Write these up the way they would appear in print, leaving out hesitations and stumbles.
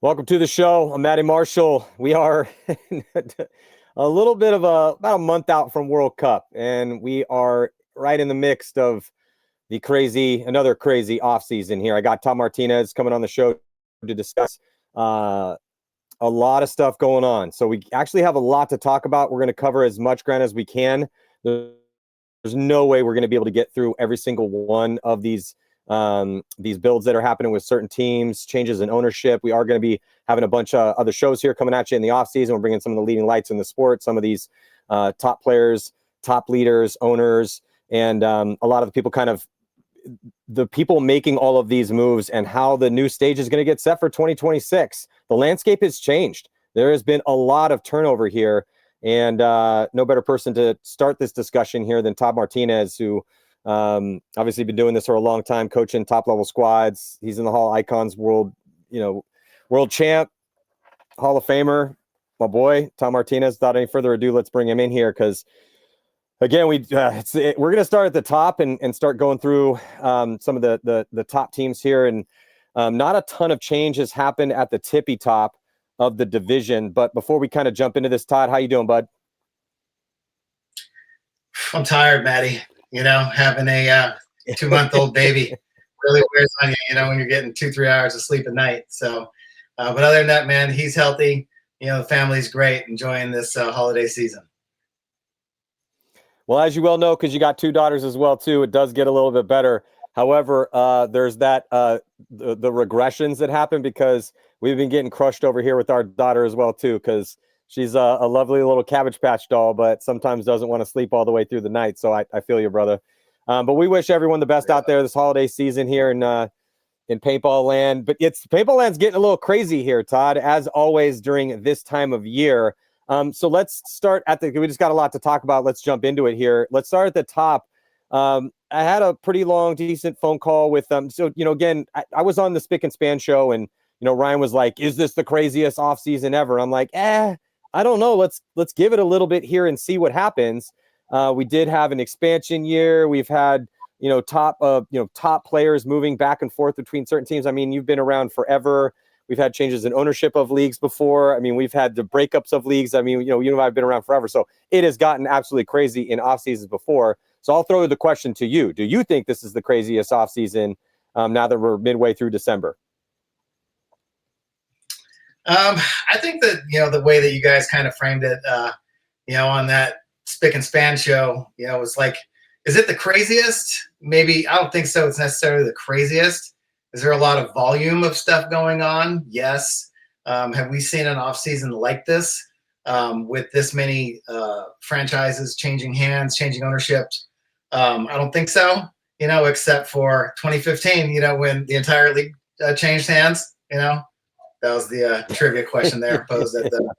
Welcome to the show. I'm Matty Marshall. We are a little bit of about a month out from World Cup, and we are right in the mix of another crazy offseason here. I got Tom Martinez coming on the show to discuss a lot of stuff going on. So we actually have a lot to talk about. We're going to cover as much ground as we can. There's no way we're going to be able to get through every single one of these builds that are happening with certain teams, changes in ownership. We are going to be having a bunch of other shows here coming at you in the offseason. We're bringing some of the leading lights in the sport, some of these top players, top leaders, owners, and a lot of the people making all of these moves and how the new stage is going to get set for 2026. The landscape has changed. There has been a lot of turnover here, and no better person to start this discussion here than Todd Martinez, who obviously been doing this for a long time, coaching top level squads. He's in the Hall of Icons world champ, Hall of Famer, my boy, Tom Martinez. Without any further ado, let's bring him in here because, again, we're going to start at the top and start going through some of the top teams here. And not a ton of change has happened at the tippy top of the division. But before we kind of jump into this, Todd, how you doing, bud? I'm tired, Matty. Having a 2-month-old baby really wears on you, when you're getting 2-3 hours of sleep at night. So, but other than that, man, he's healthy. The family's great, enjoying this holiday season. Well, as you well know, because you got 2 daughters as well, too, it does get a little bit better. However, there's that the regressions that happen because we've been getting crushed over here with our daughter as well, too, because she's a lovely little Cabbage Patch doll, but sometimes doesn't want to sleep all the way through the night. So I feel you, brother. But we wish everyone the best out there this holiday season here in Paintball Land. But Paintball Land's getting a little crazy here, Todd, as always during this time of year. So let's start we just got a lot to talk about. Let's jump into it here. Let's start at the top. I had a pretty long, decent phone call with them. So, again, I was on the Spick and Span show, and, Ryan was like, is this the craziest offseason ever? I'm like, I don't know. Let's give it a little bit here and see what happens. We did have an expansion year. We've had, top players moving back and forth between certain teams. I mean, you've been around forever. We've had changes in ownership of leagues before. I mean, we've had the breakups of leagues. I mean, you and I have been around forever. So it has gotten absolutely crazy in off seasons before. So I'll throw the question to you. Do you think this is the craziest off season now that we're midway through December? I think that, the way that you guys kind of framed it, on that Spick and Span show, was like, is it the craziest? Maybe. I don't think so. It's necessarily the craziest. Is there a lot of volume of stuff going on? Yes. Have we seen an off season like this with this many franchises changing hands, changing ownerships? I don't think so, except for 2015, when the entire league changed hands, That was the trivia question there posed at the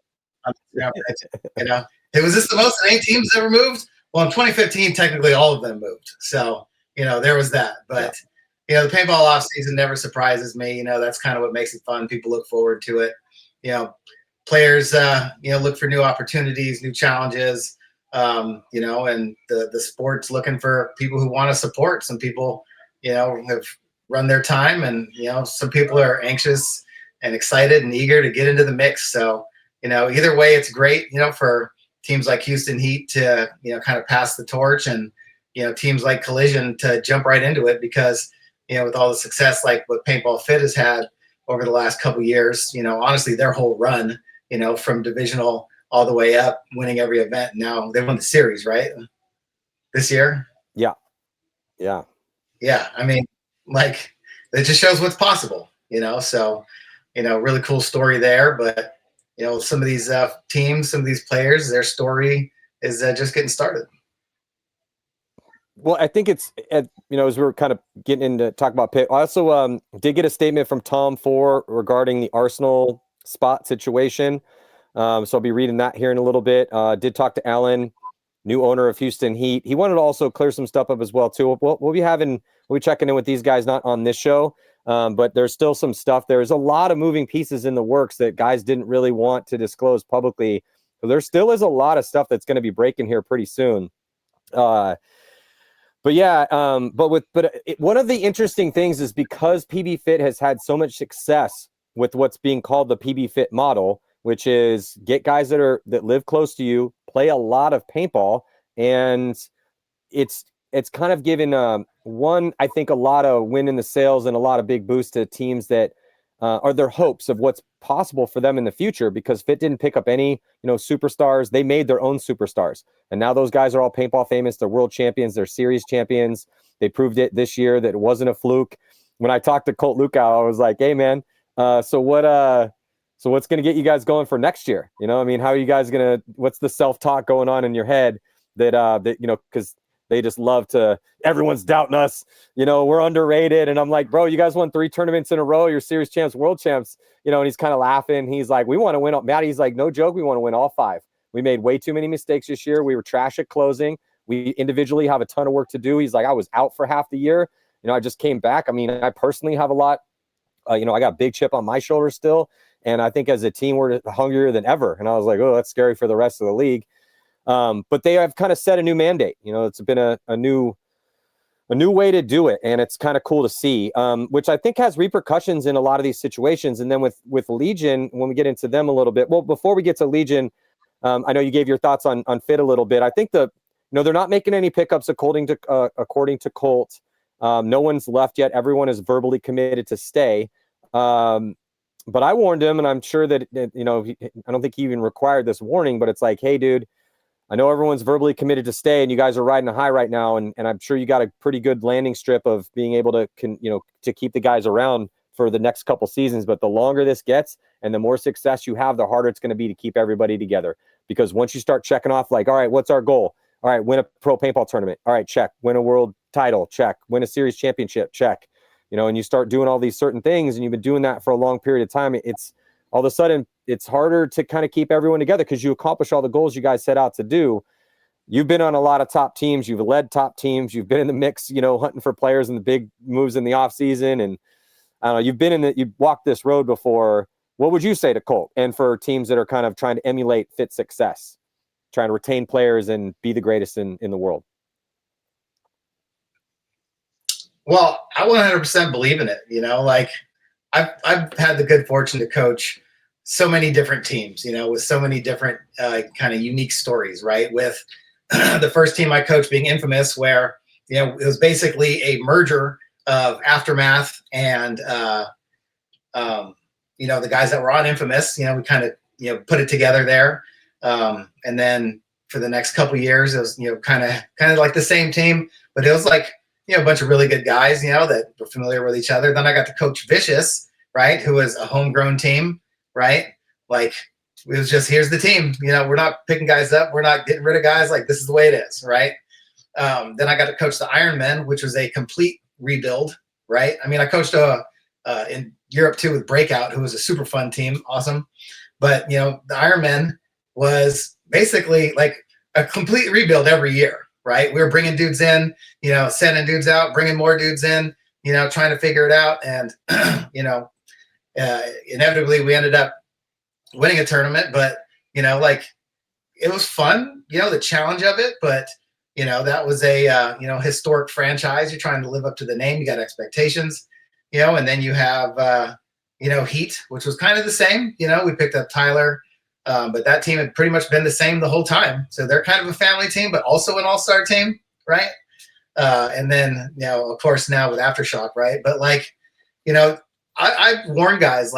was this the most that 8 teams ever moved? Well, in 2015, technically all of them moved. So, there was that. But, the paintball off season never surprises me. That's kind of what makes it fun. People look forward to it. Players, look for new opportunities, new challenges, and the sport's looking for people who want to support. Some people, have run their time, and, some people are anxious and excited and eager to get into the mix. So, either way, it's great, for teams like Houston Heat to, kind of pass the torch, and, teams like Collision to jump right into it because, with all the success like what Paintball Fit has had over the last couple of years, honestly, their whole run, from divisional all the way up, winning every event. Now they won the series, right? This year? Yeah. I mean, like, it just shows what's possible, so, really cool story there. But, some of these teams, some of these players, their story is just getting started. Well, I think it's, as we're kind of getting into talk about Pitt, I also did get a statement from Tom Ford regarding the Arsenal spot situation. So I'll be reading that here in a little bit. Did talk to Alan, new owner of Houston Heat. He wanted to also clear some stuff up as well, too. We'll be checking in with these guys, not on this show, but there's still some stuff. There's a lot of moving pieces in the works that guys didn't really want to disclose publicly. So there still is a lot of stuff that's going to be breaking here pretty soon. But yeah, one of the interesting things is because PB Fit has had so much success with what's being called the PB Fit model, which is get guys that live close to you, play a lot of paintball, and it's kind of given one, I think, a lot of win in the sales and a lot of big boost to teams that are their hopes of what's possible for them in the future, because Fit didn't pick up any, superstars. They made their own superstars. And now those guys are all paintball famous. They're world champions. They're series champions. They proved it this year that it wasn't a fluke. When I talked to Colt Lukow, I was like, hey, man, so what's going to get you guys going for next year? How are you guys going to, what's the self-talk going on in your head that because they just love to, everyone's doubting us, we're underrated. And I'm like, bro, you guys won 3 tournaments in a row. You're series champs, world champs, and he's kind of laughing. He's like, we want to win. Matty's like, no joke. We want to win all 5. We made way too many mistakes this year. We were trash at closing. We individually have a ton of work to do. He's like, I was out for half the year. I just came back. I personally have a lot, I got a big chip on my shoulder still. And I think as a team, we're hungrier than ever. And I was like, oh, that's scary for the rest of the league. But they have kind of set a new mandate. It's been a new way to do it, and it's kind of cool to see, which I think has repercussions in a lot of these situations. And then with Legion, when we get into them a little bit, well, before we get to Legion, I know you gave your thoughts on Fit a little bit. I think they're not making any pickups according to Colt. No one's left yet. Everyone is verbally committed to stay. But I warned him, and I'm sure that, I don't think he even required this warning, but it's like, hey, dude, I know everyone's verbally committed to stay, and you guys are riding a high right now, and I'm sure you got a pretty good landing strip of being able to, to keep the guys around for the next couple seasons. But the longer this gets and the more success you have, the harder it's going to be to keep everybody together. Because once you start checking off, like, all right, what's our goal? All right, win a pro paintball tournament. All right, check. Win a world title. Check. Win a series championship. Check. And you start doing all these certain things, and you've been doing that for a long period of time. It's all of a sudden it's harder to kind of keep everyone together because you accomplish all the goals you guys set out to do. You've been on a lot of top teams. You've led top teams. You've been in the mix, hunting for players and the big moves in the off season. And I don't know, you've walked this road before. What would you say to Colt and for teams that are kind of trying to emulate Fit success, trying to retain players and be the greatest in the world? Well, I 100% believe in it. I've had the good fortune to coach so many different teams, with so many different kind of unique stories, right? With the first team I coached being Infamous, where, it was basically a merger of Aftermath and, the guys that were on Infamous, we kind of, put it together there. And then for the next couple of years, it was, kind of like the same team, but it was like, a bunch of really good guys, that were familiar with each other. Then I got to coach Vicious, right, who was a homegrown team, right? Like, it was just, here's the team. We're not picking guys up. We're not getting rid of guys. Like, this is the way it is, right? Then I got to coach the Ironmen, which was a complete rebuild, right? I coached in Europe too with Breakout, who was a super fun team, awesome. But, the Ironmen was basically like a complete rebuild every year. Right. We were bringing dudes in, sending dudes out, bringing more dudes in, trying to figure it out. And, inevitably we ended up winning a tournament, but, it was fun, the challenge of it. But, that was a, historic franchise. You're trying to live up to the name. You got expectations, and then you have, Heat, which was kind of the same. We picked up Tyler. But that team had pretty much been the same the whole time. So they're kind of a family team, but also an all-star team, right? And then, of course, now with Aftershock, right? But I warn guys,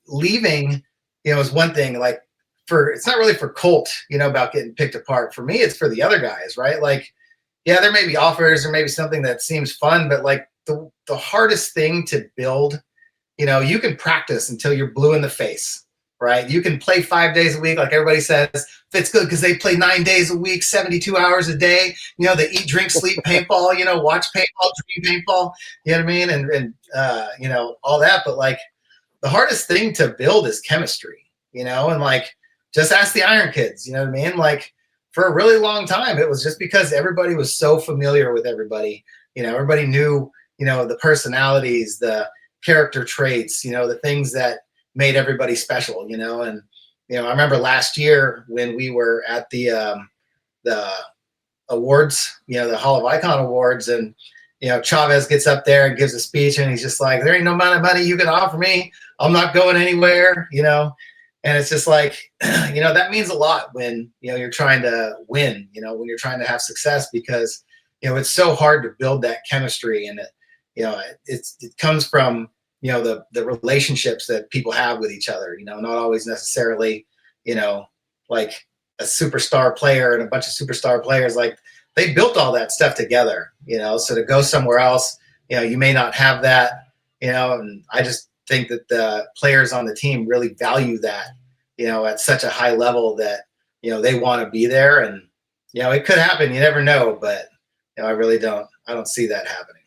leaving, is one thing. It's not really for Colt, about getting picked apart. For me, it's for the other guys, right? There may be offers or maybe something that seems fun, but the hardest thing to build, you can practice until you're blue in the face. Right. You can play 5 days a week. Like everybody says, Fit's good because they play 9 days a week, 72 hours a day. They eat, drink, sleep, paintball, watch paintball, dream paintball, you know what I mean? And all that. But the hardest thing to build is chemistry, and just ask the Iron Kids, you know what I mean? For a really long time, it was just because everybody was so familiar with everybody. Everybody knew, the personalities, the character traits, the things that made everybody special, and I remember last year when we were at the awards, the Hall of Icon awards, and Chavez gets up there and gives a speech, and he's just like, there ain't no amount of money you can offer me. I'm not going anywhere, and it's just like, that means a lot when, you're trying to win, when you're trying to have success, because, it's so hard to build that chemistry. And it comes from, the relationships that people have with each other, not always necessarily, like a superstar player and a bunch of superstar players, like they built all that stuff together, so to go somewhere else, you may not have that, and I just think that the players on the team really value that, at such a high level that, they want to be there. And, it could happen. You never know, but I don't see that happening.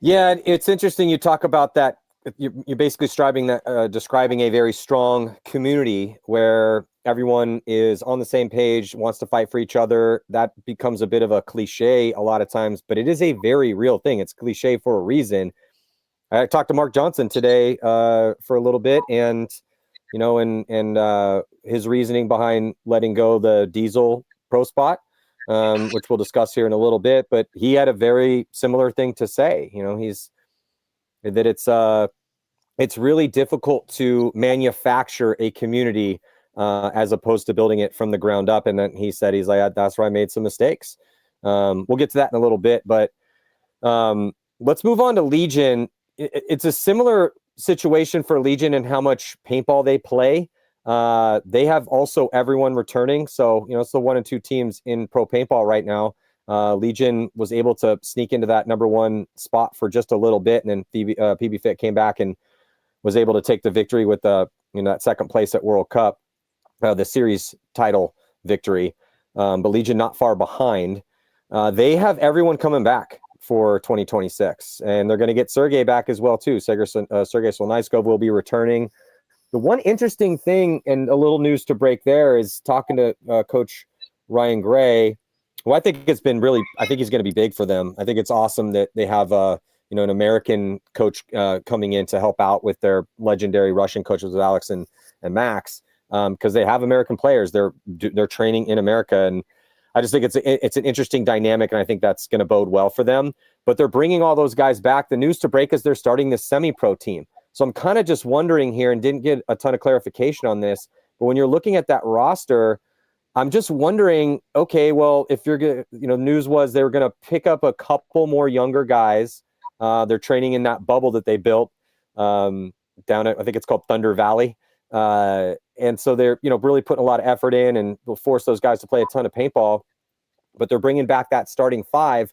Yeah, it's interesting. You talk about that. You're basically describing a very strong community where everyone is on the same page, wants to fight for each other. That becomes a bit of a cliche a lot of times, but it is a very real thing. It's cliche for a reason. I talked to Mark Johnson today for a little bit, and his reasoning behind letting go the Diesel pro spot, which we'll discuss here in a little bit. But he had a very similar thing to say. It's really difficult to manufacture a community as opposed to building it from the ground up. And then he's like, that's where I made some mistakes. We'll get to that in a little bit, but let's move on to Legion. It's a similar situation for Legion and how much paintball they play. They have also everyone returning. So, it's the 1 and 2 teams in pro paintball right now. Legion was able to sneak into that number 1 spot for just a little bit. And then PB Fit came back and was able to take the victory with that second place at World Cup, the series title victory. But Legion not far behind. They have everyone coming back for 2026, and they're going to get Sergey back as well too. Sergey Solnitskov will be returning. The one interesting thing and a little news to break there is talking to Coach Ryan Gray, who I think he's going to be big for them. I think it's awesome that they have an American coach coming in to help out with their legendary Russian coaches, Alex and Max, because they have American players. They're training in America, and I just think it's an interesting dynamic, and I think that's going to bode well for them. But they're bringing all those guys back. The news to break is they're starting this semi-pro team. So I'm kind of just wondering here, and didn't get a ton of clarification on this, but when you're looking at that roster, I'm just wondering, okay, well, if you're going to, news was they were going to pick up a couple more younger guys. They're training in that bubble that they built down at, I think it's called Thunder Valley. And so they're, really putting a lot of effort in, and will force those guys to play a ton of paintball, but they're bringing back that starting 5.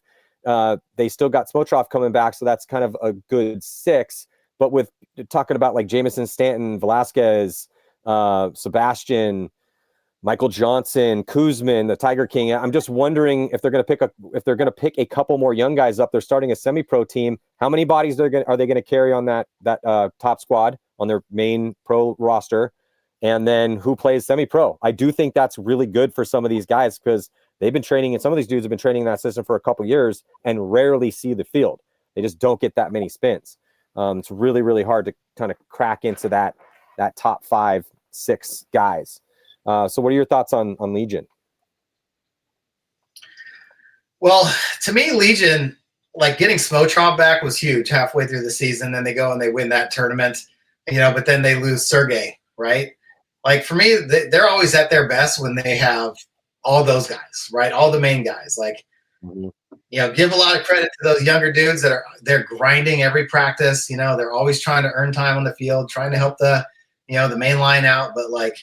They still got Smotrov coming back. So that's kind of a good 6, but with talking about like Jameson, Stanton, Velasquez, Sebastian, Michael Johnson, Kuzman, the Tiger King. I'm just wondering if they're going to pick a couple more young guys up. They're starting a semi-pro team. How many bodies are they going to carry on that top squad on their main pro roster? And then who plays semi-pro? I do think that's really good for some of these guys, because they've been training, and some of these dudes have been training in that system for a couple years and rarely see the field. They just don't get that many spins. It's really, really hard to kind of crack into that top 5, 6 guys. So what are your thoughts on Legion? Well, to me, Legion, like getting Smotrov back was huge halfway through the season. Then they go and they win that tournament, but then they lose Sergey, right? Like for me, they're always at their best when they have all those guys, right? All the main guys. Like, give a lot of credit to those younger dudes they're grinding every practice. They're always trying to earn time on the field, trying to help the main line out. But like,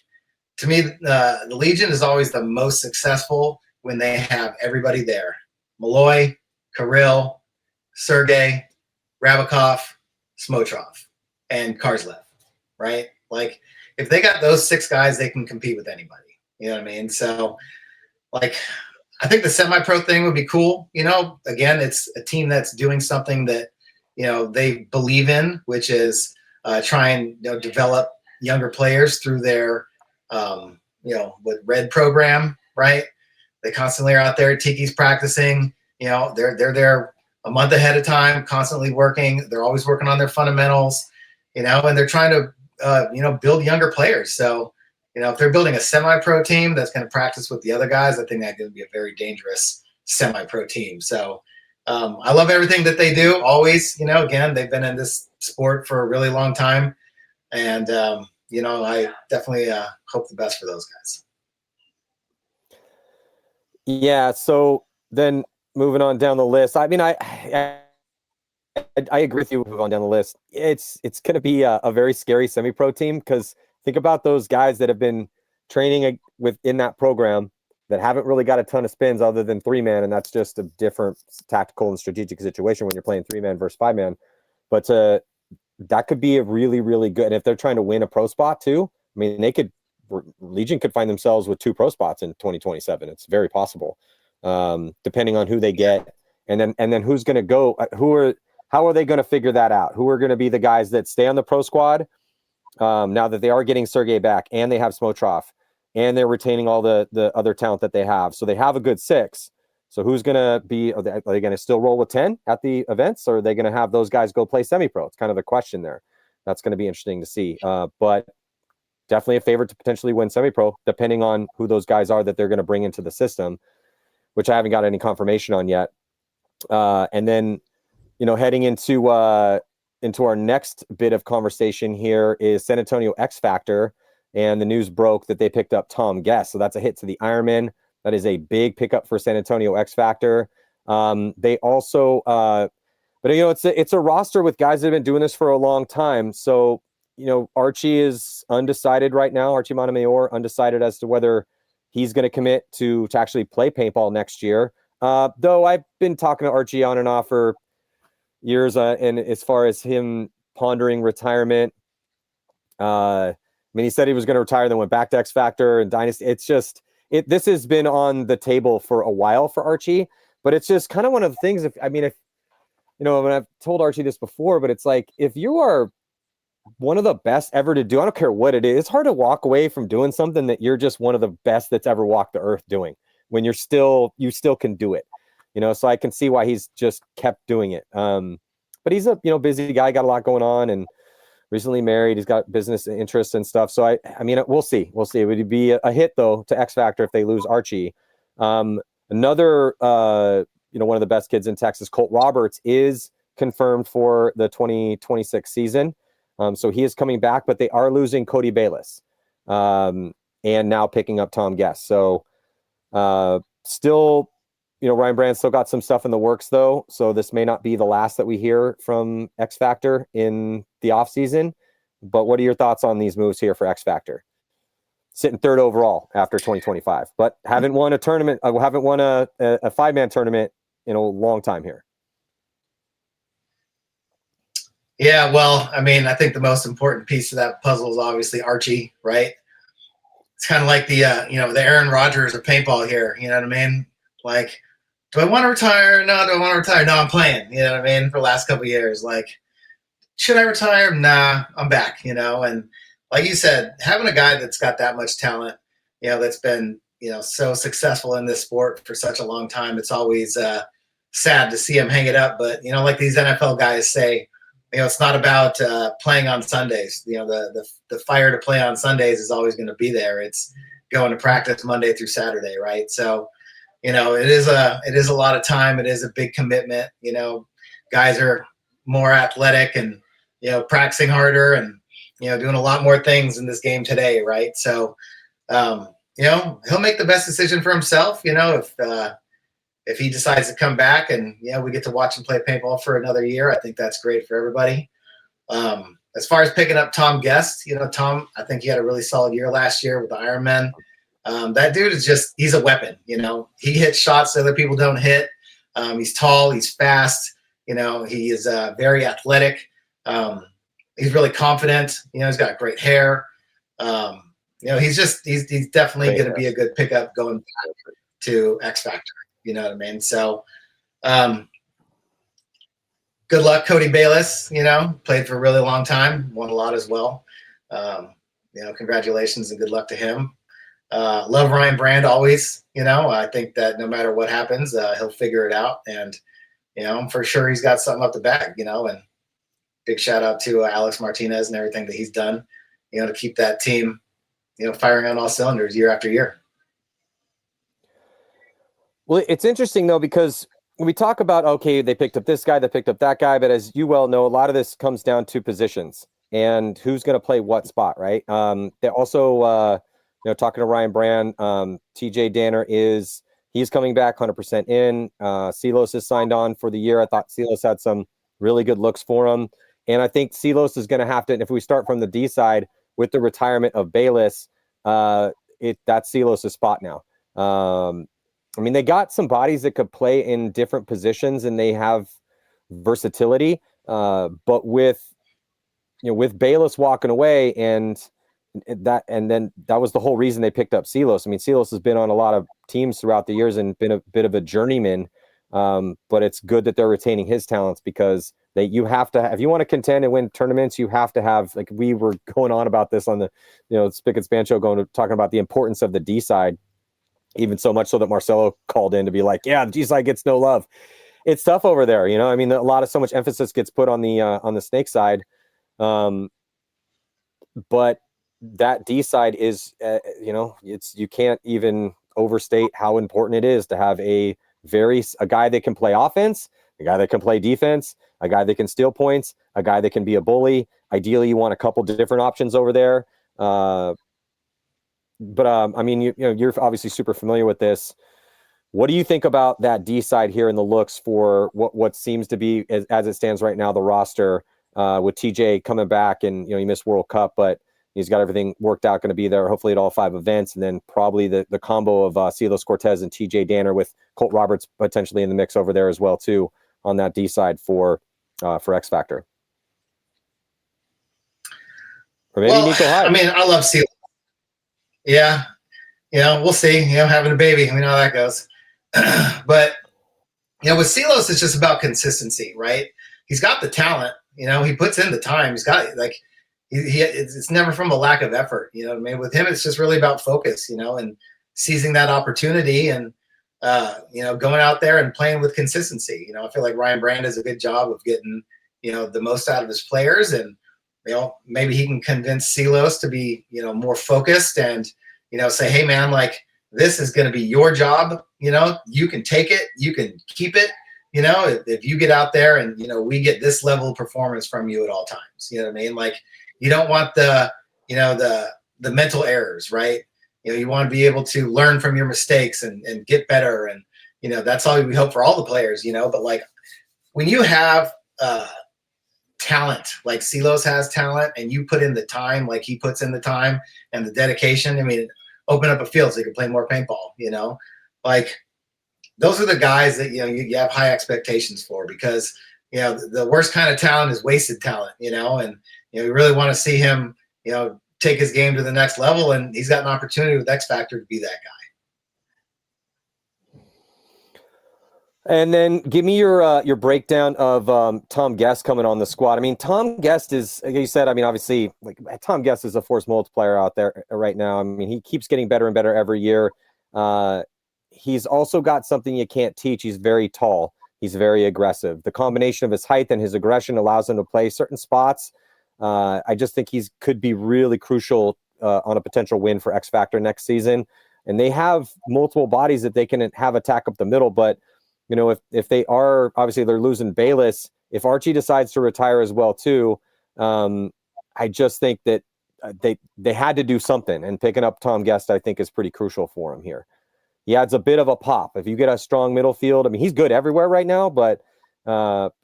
to me, the Legion is always the most successful when they have everybody there. Malloy, Kirill, Sergey, Rabakov, Smotrov, and Karslev, right? Like, if they got those 6 guys, they can compete with anybody. You know what I mean? So, like, I think the semi-pro thing would be cool. Again, it's a team that's doing something that, they believe in, which is try and develop younger players through their, with Red program, right? They constantly are out there. Tiki's practicing. They're there a month ahead of time, constantly working. They're always working on their fundamentals, and they're trying to, build younger players. So, if they're building a semi-pro team that's going to practice with the other guys, I think that's going to be a very dangerous semi-pro team. So I love everything that they do always. Again, they've been in this sport for a really long time. And, you know, I definitely hope the best for those guys. Yeah. So then moving on down the list, I mean, I agree with you. Move on down the list. It's going to be a very scary semi-pro team, because think about those guys that have been training within that program that haven't really got a ton of spins other than 3-man, and that's just a different tactical and strategic situation when you're playing 3-man versus 5-man. But that could be a really, really good. And if they're trying to win a pro spot too, I mean, Legion could find themselves with 2 pro spots in 2027. It's very possible, depending on who they get, and then who's going to go. How are they going to figure that out? Who are going to be the guys that stay on the pro squad now that they are getting Sergey back, and they have Smotrov, and they're retaining all the other talent that they have. So they have a good 6. So who's going to be? Are they going to still roll with 10 at the events, or are they going to have those guys go play semi-pro? It's kind of the question there. That's going to be interesting to see. But definitely a favorite to potentially win semi-pro, depending on who those guys are that they're going to bring into the system, which I haven't got any confirmation on yet. And then, you know, heading into our next bit of conversation here is San Antonio XFactor, and the news broke that they picked up Tom Guest. So that's a hit to the Ironmen. That is a big pickup for San Antonio XFactor. They also, but you know, it's a roster with guys that have been doing this for a long time. So, you know, Archie is undecided right now. Archie Montemayor undecided as to whether he's going to commit to actually play paintball next year. Though I've been talking to Archie on and off for years, and as far as him pondering retirement, I mean, he said he was going to retire, then went back to XFactor and Dynasty. It's just this has been on the table for a while for Archie, but it's just kind of one of the things. If you know, and I've told Archie this before, but it's like, if you are one of the best ever to do, I don't care what it is, it's hard to walk away from doing something that you're just one of the best that's ever walked the earth doing, when you still can do it, you know. So I can see why he's just kept doing it. But he's a, you know, busy guy, got a lot going on, and recently married. He's got business interests and stuff. So I mean, we'll see. It would be a hit though to XFactor if they lose Archie. Another, you know, one of the best kids in Texas, Colt Roberts, is confirmed for the 2026 season. So he is coming back, but they are losing Cody Bayless, and now picking up Tom Guest. So still, you know, Ryan Brand still got some stuff in the works though. So this may not be the last that we hear from XFactor in the offseason. But what are your thoughts on these moves here for XFactor? Sitting 3rd overall after 2025, but haven't won a tournament. Haven't won a 5-man tournament in a long time here. Yeah, well, I mean, I think the most important piece of that puzzle is obviously Archie, right? It's kind of like the you know, the Aaron Rodgers of paintball here. You know what I mean? Like, do I want to retire? No, do I want to retire? No, I'm playing. You know what I mean? For the last couple of years, like, should I retire? Nah, I'm back. You know, and like you said, having a guy that's got that much talent, you know, that's been, you know, so successful in this sport for such a long time, it's always sad to see him hang it up. But, you know, like these NFL guys say, you know, it's not about playing on Sundays. You know, the fire to play on Sundays is always going to be there. It's going to practice Monday through Saturday, right? So, you know, it is a lot of time. It is a big commitment. You know, guys are more athletic and, you know, practicing harder and, you know, doing a lot more things in this game today, right? So, you know, he'll make the best decision for himself. You know, if he decides to come back and, you know, we get to watch him play paintball for another year, I think that's great for everybody. As far as picking up Tom Guest, you know, Tom, I think he had a really solid year last year with the Ironmen. That dude is just, he's a weapon. You know, he hits shots that other people don't hit. He's tall, he's fast, you know, he is very athletic. He's really confident. You know, he's got great hair. You know, he's definitely going to be a good pickup going back to XFactor. You know what I mean? So, good luck, Cody Bayless. You know, played for a really long time, won a lot as well. You know, congratulations and good luck to him. Love Ryan Brand always. You know, I think that no matter what happens, he'll figure it out. And, you know, I'm for sure he's got something up the bag, you know, and big shout out to Alex Martinez and everything that he's done, you know, to keep that team, you know, firing on all cylinders year after year. Well, it's interesting though, because we talk about, okay, they picked up this guy, they picked up that guy, but as you well know, a lot of this comes down to positions and who's going to play what spot, right? They also, talking to Ryan Brand, TJ Danner he's coming back 100% in. Silos is signed on for the year. I thought Silos had some really good looks for him. And I think Silos is going to have to, if we start from the D side with the retirement of Bayless, that's Silos' spot now. I mean, they got some bodies that could play in different positions and they have versatility. But with Bayless walking away and then that was the whole reason they picked up Silos. I mean, Silos has been on a lot of teams throughout the years and been a bit of a journeyman. But it's good that they're retaining his talents because you have to if you want to contend and win tournaments, you have to have, like we were going on about this on the Spick and Span show, talking about the importance of the D side, even so much so that Marcelo called in to be like, yeah, the D side gets no love. It's tough over there, I mean, so much emphasis gets put on the snake side, but that D side is you can't even overstate how important it is to have a guy that can play offense, a guy that can play defense, a guy that can steal points, a guy that can be a bully. Ideally, you want a couple different options over there. But I mean, you're obviously super familiar with this. What do you think about that D side here in the looks for what seems to be, as it stands right now, the roster with TJ coming back and he missed World Cup, but he's got everything worked out, going to be there hopefully at all 5 events, and then probably the combo of Silos Cortez and TJ Danner with Colt Roberts potentially in the mix over there as well too on that D side for XFactor. Or maybe Nico Hyde. I mean, I love Silos. Yeah, we'll see. Having a baby, we know how that goes. But with Silos, it's just about consistency, right? He's got the talent. He puts in the time. He's got it's never from a lack of effort. I mean, with him, it's just really about focus. And seizing that opportunity and going out there and playing with consistency. I feel like Ryan Brand does a good job of getting the most out of his players, and maybe he can convince Silos to be more focused and say, hey man, like this is going to be your job. You can take it, you can keep it. If you get out there and we get this level of performance from you at all times. You know what I mean? Like you don't want the mental errors, right? You want to be able to learn from your mistakes and get better, and that's all we hope for all the players. But like when you have talent, like Silos has talent, and you put in the time, like he puts in the time and the dedication. I mean, open up a field so you can play more paintball. Like those are the guys that you have high expectations for, because the worst kind of talent is wasted talent. And you really want to see him take his game to the next level, and he's got an opportunity with XFactor to be that guy. And then give me your breakdown of Tom Guest coming on the squad. I mean, Tom Guest is, like you said, I mean, obviously, like Tom Guest is a force multiplier out there right now. I mean, he keeps getting better and better every year. He's also got something you can't teach. He's very tall. He's very aggressive. The combination of his height and his aggression allows him to play certain spots. I just think could be really crucial on a potential win for XFactor next season. And they have multiple bodies that they can have attack up the middle, but if they are, obviously they're losing Bayless. If Archie decides to retire as well too, I just think that they had to do something, and picking up Tom Guest, I think, is pretty crucial for him here. He adds a bit of a pop. If you get a strong middle field, I mean, he's good everywhere right now, but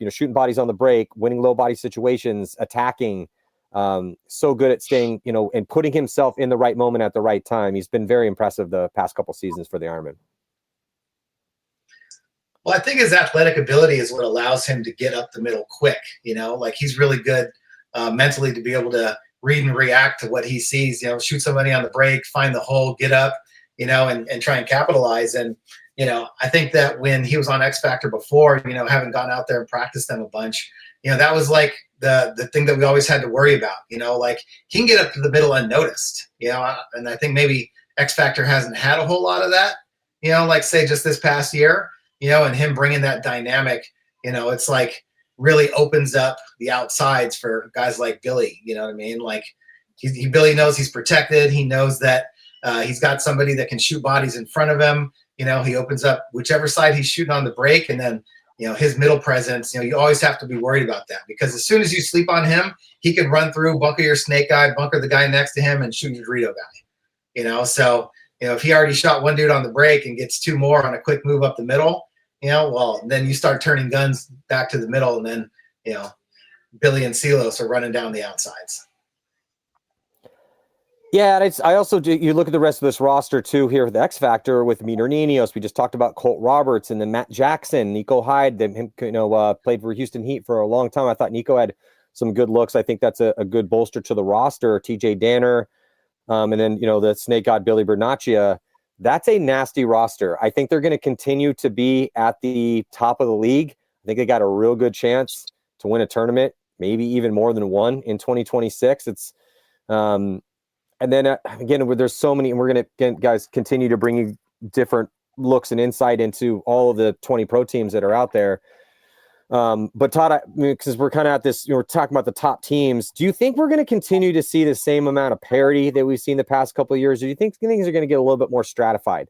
shooting bodies on the break, winning low body situations, attacking, so good at staying, and putting himself in the right moment at the right time. He's been very impressive the past couple seasons for the Ironmen. Well, I think his athletic ability is what allows him to get up the middle quick. Like he's really good mentally to be able to read and react to what he sees. Shoot somebody on the break, find the hole, get up, and try and capitalize. And I think that when he was on XFactor before, having gone out there and practiced them a bunch, that was like the thing that we always had to worry about. Like he can get up to the middle unnoticed. And I think maybe XFactor hasn't had a whole lot of that. Like say just this past year. And him bringing that dynamic, it's like really opens up the outsides for guys like Billy. You know what I mean? Like Billy knows he's protected. He knows that he's got somebody that can shoot bodies in front of him. he opens up whichever side he's shooting on the break, and then his middle presence. You always have to be worried about that, because as soon as you sleep on him, he could run through, bunker your snake guy, bunker the guy next to him, and shoot your Dorito guy. So if he already shot one dude on the break and gets two more on a quick move up the middle, well, then you start turning guns back to the middle, and then Billy and Silos are running down the outsides. Yeah, I also do. You look at the rest of this roster too here, the X Factor with Meter Ninos. We just talked about Colt Roberts, and then Matt Jackson, Nico Hyde. Played for Houston Heat for a long time. I thought Nico had some good looks. I think that's a good bolster to the roster. TJ Danner, and then the Snake God Billy Bernaccia. That's a nasty roster. I think they're going to continue to be at the top of the league. I think they got a real good chance to win a tournament, maybe even more than one in 2026. It's and then again, there's so many, and we're going to, guys, continue to bring you different looks and insight into all of the 20 pro teams that are out there. But Todd, because we're kind of at this, we're talking about the top teams. Do you think we're going to continue to see the same amount of parity that we've seen the past couple of years? Or do you think things are going to get a little bit more stratified?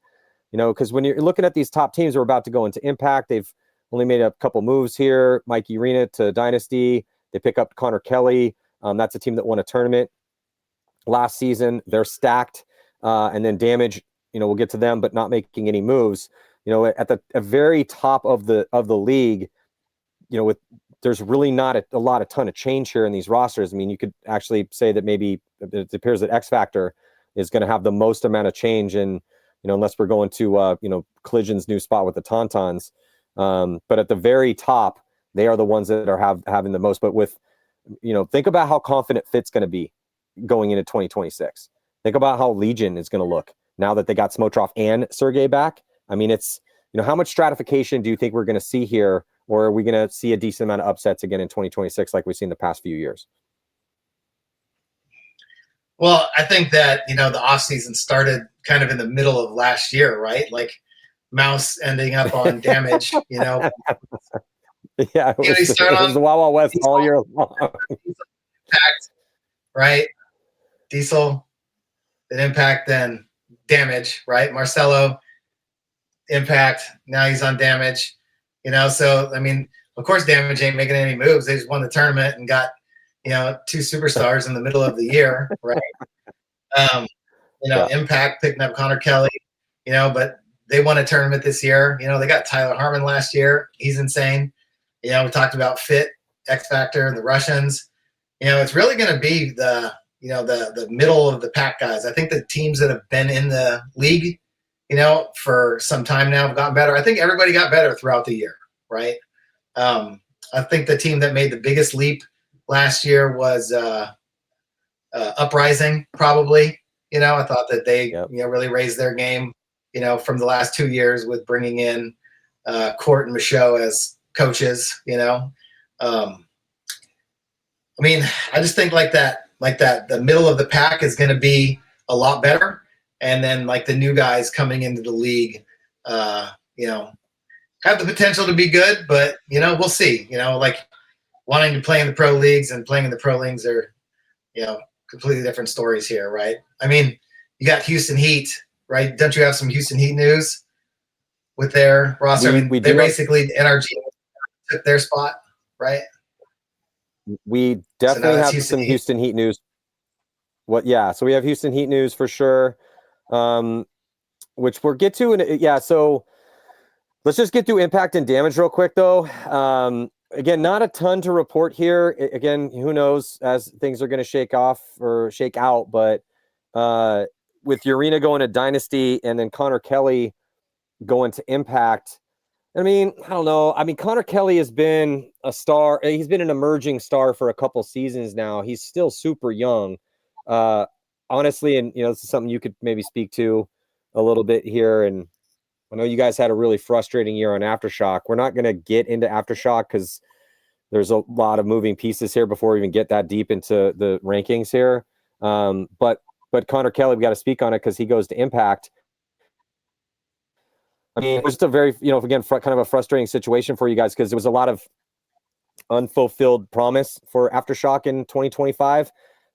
Because when you're looking at these top teams, we're about to go into Impact. They've only made a couple moves here. Mikey Arena to Dynasty. They pick up Connor Kelly. That's a team that won a tournament last season. They're stacked, and then Damage, we'll get to them, but not making any moves. At the very top of the league, there's really not a ton of change here in these rosters. I mean, you could actually say that maybe it appears that X Factor is going to have the most amount of change, and unless we're going to Collision's new spot with the Tauntauns. But at the very top, they are the ones that are having the most. But with think about how confident Fit's going to be going into 2026. Think about how Legion is going to look now that they got Smotrov and Sergey back. I mean, it's, how much stratification do you think we're going to see here, or are we going to see a decent amount of upsets again in 2026 like we've seen the past few years? Well, I think that, the offseason started kind of in the middle of last year, right? Like Mouse ending up on Damage, Yeah, it was the Wild Wild West all year long. Impact, right? Diesel, then Impact, then Damage, right? Marcelo, Impact, now he's on Damage, so, I mean, of course, Damage ain't making any moves. They just won the tournament and got, two superstars in the middle of the year, right? Yeah. Impact picking up Connor Kelly, but they won a tournament this year. They got Tyler Harmon last year. He's insane. We talked about Fit, X Factor, the Russians. It's really going to be the middle of the pack guys. I think the teams that have been in the league, for some time now have gotten better. I think everybody got better throughout the year, right? I think the team that made the biggest leap last year was Uprising, probably. I thought that they really raised their game, from the last 2 years with bringing in Court and Michaud as coaches. I mean, I just think like that, the middle of the pack is going to be a lot better. And then like the new guys coming into the league, have the potential to be good, but, we'll see, like wanting to play in the pro leagues and playing in the pro leagues are, completely different stories here. Right. I mean, you got Houston Heat, right? Don't you have some Houston Heat news with their roster? They basically NRG took their spot, right? We definitely have some Houston Heat news. So we have Houston Heat news for sure, which we'll get to. So let's just get through Impact and Damage real quick, though. Again, not a ton to report here. Again, who knows as things are going to shake out. But with Urena going to Dynasty and then Connor Kelly going to Impact, I mean, I don't know. I mean, Connor Kelly has been a star. He's been an emerging star for a couple seasons now. He's still super young. Honestly, and, this is something you could maybe speak to a little bit here. And I know you guys had a really frustrating year on Aftershock. We're not going to get into Aftershock because there's a lot of moving pieces here before we even get that deep into the rankings here. But Connor Kelly, we got to speak on it because he goes to Impact. I mean, it was just a very, again, kind of a frustrating situation for you guys because there was a lot of unfulfilled promise for Aftershock in 2025.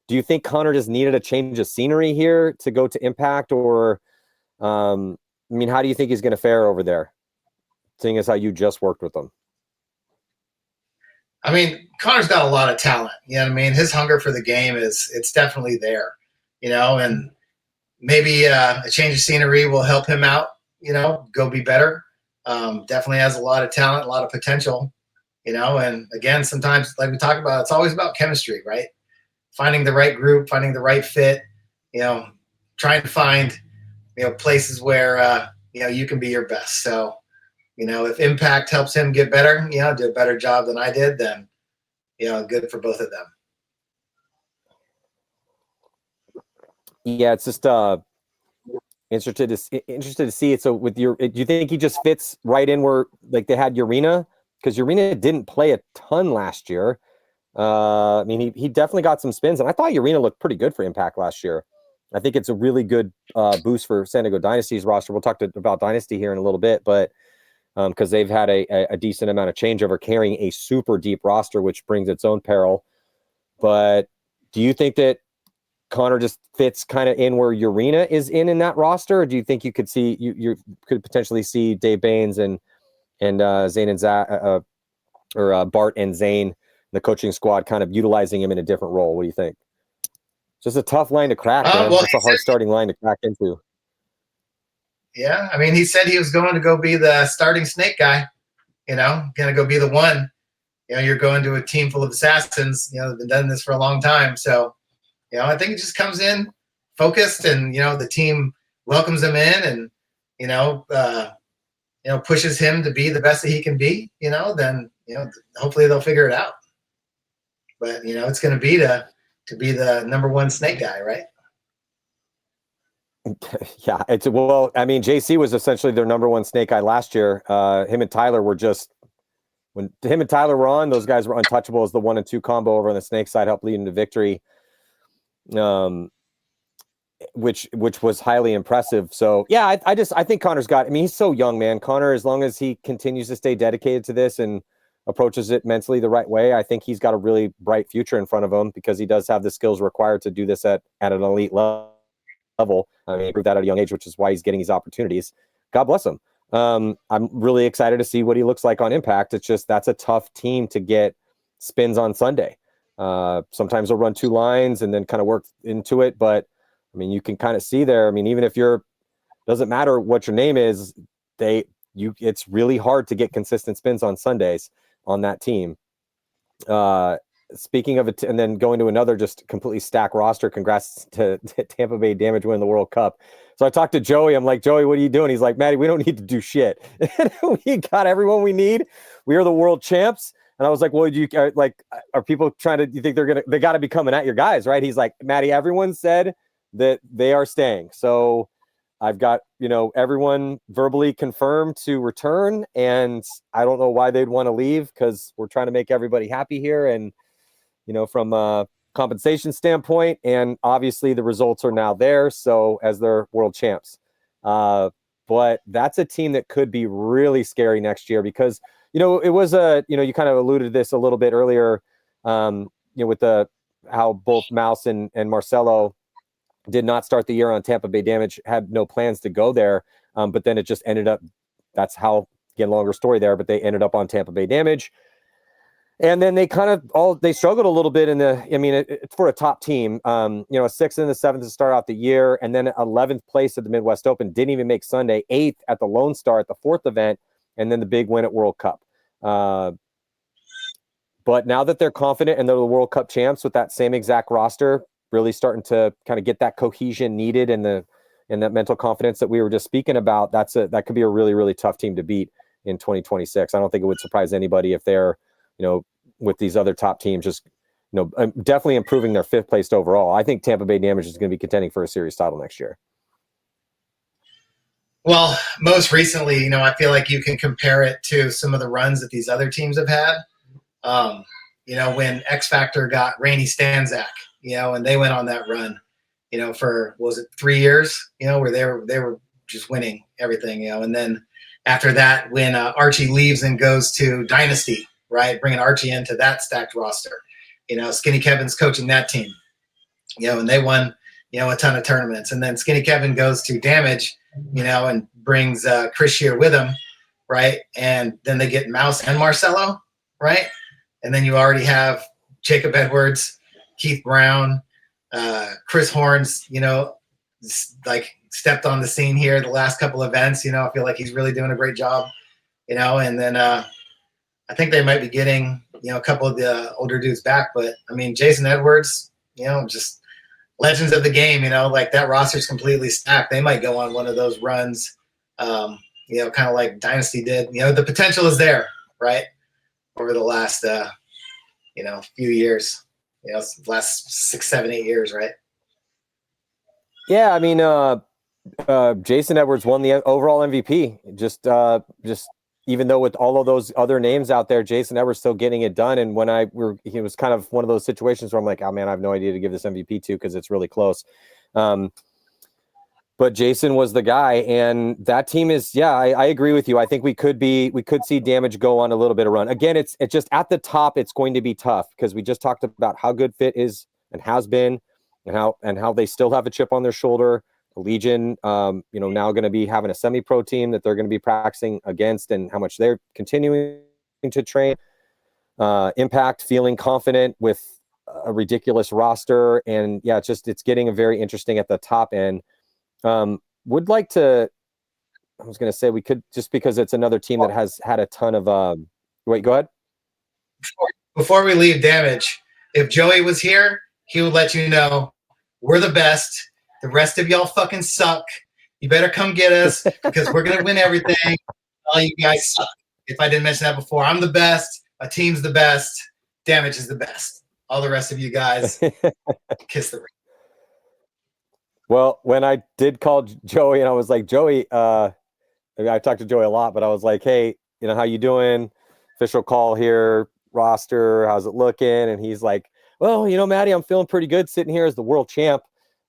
Do you think Connor just needed a change of scenery here to go to Impact, or I mean, how do you think he's going to fare over there, seeing as how you just worked with him? I mean, Connor's got a lot of talent. You know what I mean? His hunger for the game it's definitely there, and maybe a change of scenery will help him out, go be better. Definitely has a lot of talent, a lot of potential, and again, sometimes like we talked about, it's always about chemistry, right? Finding the right group, finding the right fit, trying to find, places where, you can be your best. So, if impact helps him get better, do a better job than I did, then, good for both of them. Yeah, it's just interested to see it. So do you think he just fits right in where like they had Urena? Because Urena didn't play a ton last year. I mean, he definitely got some spins, and I thought Urena looked pretty good for impact last year. I think it's a really good boost for San Diego Dynasty's roster. We'll talk about Dynasty here in a little bit, but because they've had a decent amount of changeover, carrying a super deep roster, which brings its own peril. But do you think that Connor just fits kind of in where Urena is in that roster? Or do you think you could see you could potentially see Dave Baines and Zane and Zach or Bart and Zane, the coaching squad, kind of utilizing him in a different role? What do you think? Just a tough line to crack, man. It's a hard starting line to crack into. Yeah, I mean, he said he was going to go be the starting snake guy, going to go be the one. You're going to a team full of assassins, they've been doing this for a long time. So, I think it just comes in focused, and, the team welcomes him in and, pushes him to be the best that he can be, then, hopefully they'll figure it out. But, it's going to be to be the number one snake guy, right? Yeah, I mean, JC was essentially their number one snake eye last year. Him and Tyler were when him and Tyler were on, those guys were untouchable as the 1 and 2 combo over on the snake side, helped lead into victory. Which was highly impressive. So yeah, I think Connor's got, I mean, he's so young, man. Connor, as long as he continues to stay dedicated to this and approaches it mentally the right way, I think he's got a really bright future in front of him, because he does have the skills required to do this at an elite level. I mean, he proved that at a young age, which is why he's getting these opportunities. God bless him. I'm really excited to see what he looks like on impact. It's just, that's a tough team to get spins on Sunday. Sometimes they'll run 2 lines and then kind of work into it. But I mean, you can kind of see there. I mean, even if doesn't matter what your name is, it's really hard to get consistent spins on Sundays on that team. Speaking of it, and then going to another just completely stacked roster. Congrats to Tampa Bay Damage winning the World Cup. So I talked to Joey. I'm like, Joey, what are you doing? He's like, Matty, we don't need to do shit. We got everyone we need. We are the world champs. And I was like, well, are people trying to, you think they got to be coming at your guys, right? He's like, Matty, everyone said that they are staying. So I've got, everyone verbally confirmed to return, and I don't know why they'd want to leave, because we're trying to make everybody happy here. And, from a compensation standpoint, and obviously the results are now there. So as their world champs, but that's a team that could be really scary next year, because, it was you kind of alluded to this a little bit earlier, with how both Mouse and Marcelo did not start the year on Tampa Bay Damage, had no plans to go there. But then it just ended up, that's how, again, longer story there, but they ended up on Tampa Bay Damage. And then they they struggled a little bit it's for a top team, a 6th and the 7th to start out the year. And then 11th place at the Midwest Open, didn't even make Sunday, 8th at the Lone Star at the 4th event. And then the big win at World Cup. But now that they're confident and they're the World Cup champs with that same exact roster, really starting to kind of get that cohesion needed and that mental confidence that we were just speaking about, that could be a really, really tough team to beat in 2026. I don't think it would surprise anybody if they're, with these other top teams, just, definitely improving their 5th placed overall. I think Tampa Bay Damage is going to be contending for a series title next year. Well, most recently, I feel like you can compare it to some of the runs that these other teams have had. When XFactor got Rainey Stanzak, and they went on that run, for, was it 3 years, where they were just winning everything, and then after that, when Archie leaves and goes to Dynasty, right, bringing Archie into that stacked roster, Skinny Kevin's coaching that team, and they won, a ton of tournaments. And then Skinny Kevin goes to Damage, and brings Chris Shear with him, right? And then they get Mouse and Marcelo, right? And then you already have Jacob Edwards, Keith Brown, Chris Horns, like stepped on the scene here the last couple events. I feel like he's really doing a great job, and then I think they might be getting, a couple of the older dudes back. But, I mean, Jason Edwards, just legends of the game, like that roster's completely stacked. They might go on one of those runs, kind of like Dynasty did. The potential is there, right, over the last, few years, last 6, 7, 8 years, right? Yeah, I mean, Jason Edwards won the overall MVP. Just even though with all of those other names out there, Jason Edwards still getting it done. And he was kind of one of those situations where I'm like, oh man, I have no idea to give this MVP to because it's really close. But Jason was the guy, and that team is, I agree with you. I think we could see Damage go on a little bit of run. Again, it's just at the top, it's going to be tough because we just talked about how good Fit is and has been, and how they still have a chip on their shoulder. Legion, now going to be having a semi-pro team that they're going to be practicing against, and how much they're continuing to train. Impact feeling confident with a ridiculous roster, and it's getting very interesting at the top end. Would like to. I was going to say we could, just because it's another team that has had a ton of. Wait, go ahead. Before we leave Damage, if Joey was here, he would let you know we're the best. The rest of y'all fucking suck. You better come get us because we're going to win everything. All you guys suck. If I didn't mention that before, I'm the best. My team's the best. Damage is the best. All the rest of you guys, kiss the ring. Well, when I did call Joey and I was like, Joey, I talked to Joey a lot, but I was like, hey, how you doing? Official call here, roster, how's it looking? And he's like, well, Matty, I'm feeling pretty good sitting here as the world champ.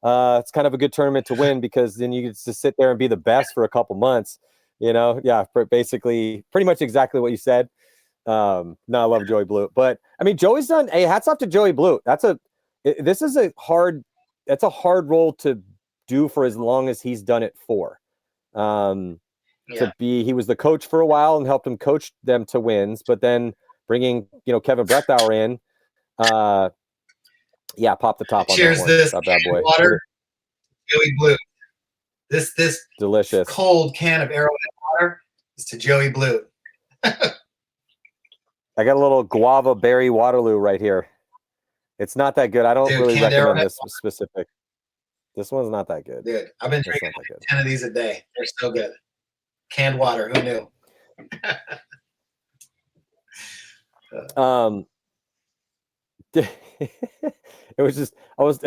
It's kind of a good tournament to win because then you get to sit there and be the best for a couple months, basically pretty much exactly what you said. No, I love Joey Blue, but I mean, Joey's done. Hey, hats off to Joey Blue. That's a hard role to do for as long as he's done it for. He was the coach for a while and helped him coach them to wins, but then bringing, Kevin Brettauer in, pop the top on Cheers that one. This that bad boy. Water, Joey Blue. This delicious cold can of Arrowhead water is to Joey Blue. I got a little guava berry Waterloo right here. It's not that good. I don't really recommend this specific. This one's not that good. Dude, I've been drinking 10 of these a day. They're so good. Canned water. Who knew? It was just let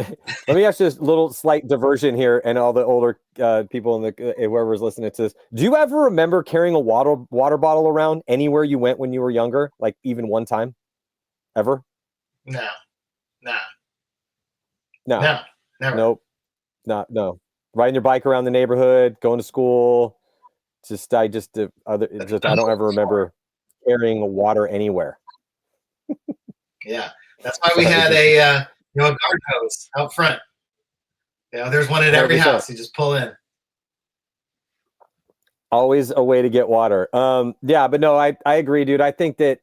me ask you this little slight diversion here, and all the older people in the whoever's listening to this. Do you ever remember carrying a water bottle around anywhere you went when you were younger, like even one time, ever? No, never. Nope. No. Riding your bike around the neighborhood, going to school. I don't ever remember carrying water anywhere. Yeah, that's why we had a garden hose out front. There's one at every 100%. House. You just pull in. Always a way to get water. But no, I agree, dude. I think that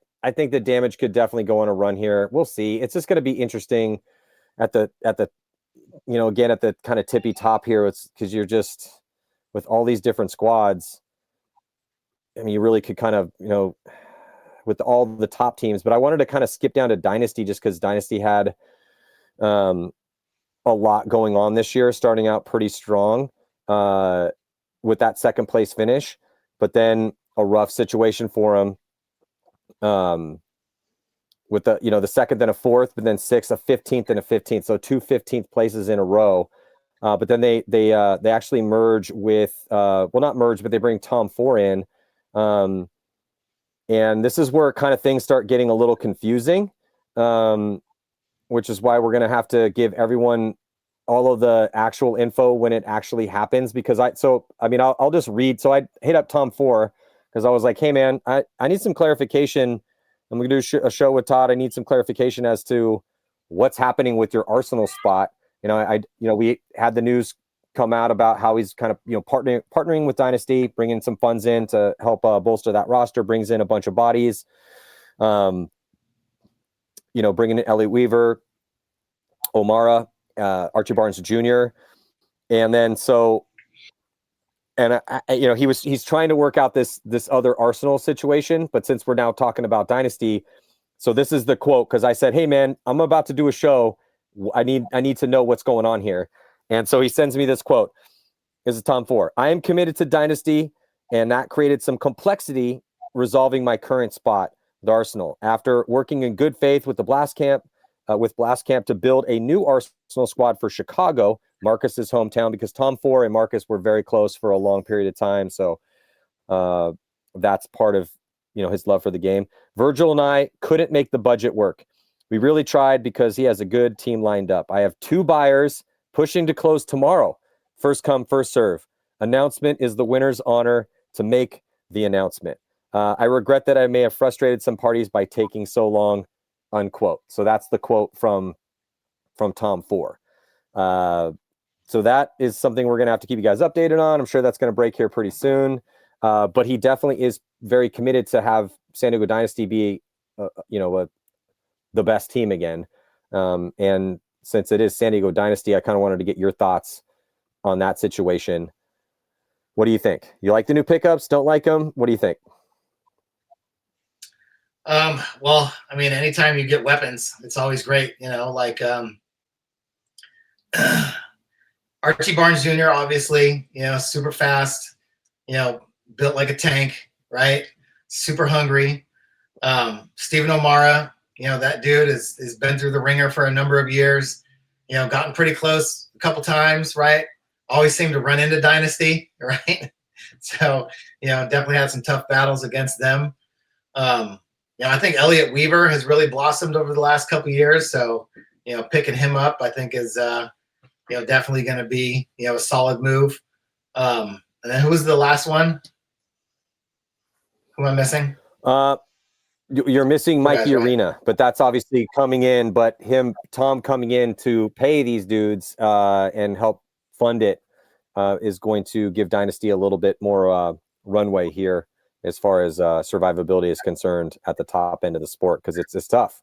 Damage could definitely go on a run here. We'll see. It's just going to be interesting at the again at the kind of tippy top here. It's because you're just with all these different squads. I mean, you really could kind of with all the top teams, but I wanted to kind of skip down to Dynasty just because Dynasty had a lot going on this year, starting out pretty strong with that second place finish, but then a rough situation for them with the second, then a fourth, but then sixth, a 15th, and a 15th. So 2 15th places in a row. But then they actually merge with not merge, but they bring Tom 4 in. And this is where kind of things start getting a little confusing, which is why we're going to have to give everyone all of the actual info when it actually happens. Because I'll just read. So I hit up Tom 4 because I was like, hey man, I need some clarification. I'm going to do a show with Todd. I need some clarification as to what's happening with your Arsenal spot. We had the news come out about how he's kind of, partnering with Dynasty, bringing some funds in to help bolster that roster, brings in a bunch of bodies, bringing in Elliott Weaver, O'Mara, Archie Barnes Jr. And then he's trying to work out this other Arsenal situation, but since we're now talking about Dynasty, so this is the quote, because I said, hey man, I'm about to do a show. I need to know what's going on here. And so he sends me this quote. This is Tom Ford. I am committed to Dynasty, and that created some complexity resolving my current spot with Arsenal. After working in good faith with the Blast Camp to build a new Arsenal squad for Chicago, Marcus's hometown, because Tom Ford and Marcus were very close for a long period of time. So that's part of his love for the game. Virgil and I couldn't make the budget work. We really tried because he has a good team lined up. I have 2 buyers pushing to close tomorrow. First come, first serve. Announcement is the winner's honor to make the announcement. I regret that I may have frustrated some parties by taking so long, unquote. So that's the quote from Tom Ford. So that is something we're going to have to keep you guys updated on. I'm sure that's going to break here pretty soon. But he definitely is very committed to have San Diego Dynasty be, the best team again. And since it is San Diego Dynasty, I kind of wanted to get your thoughts on that situation. What do you think? You like the new pickups? Don't like them? What do you think? Well, I mean, anytime you get weapons, it's always great, Archie Barnes Jr., obviously, super fast, built like a tank, right? Super hungry. Stephen O'Mara, that dude has been through the ringer for a number of years, gotten pretty close a couple times, right? Always seemed to run into Dynasty, right? So, definitely had some tough battles against them. I think Elliott Weaver has really blossomed over the last couple of years. So, picking him up, I think is, definitely going to be, a solid move. And then who was the last one? Who am I missing? You're missing Mikey Arena, but that's obviously coming in. But Tom coming in to pay these dudes and help fund it is going to give Dynasty a little bit more runway here as far as survivability is concerned at the top end of the sport, because it's tough.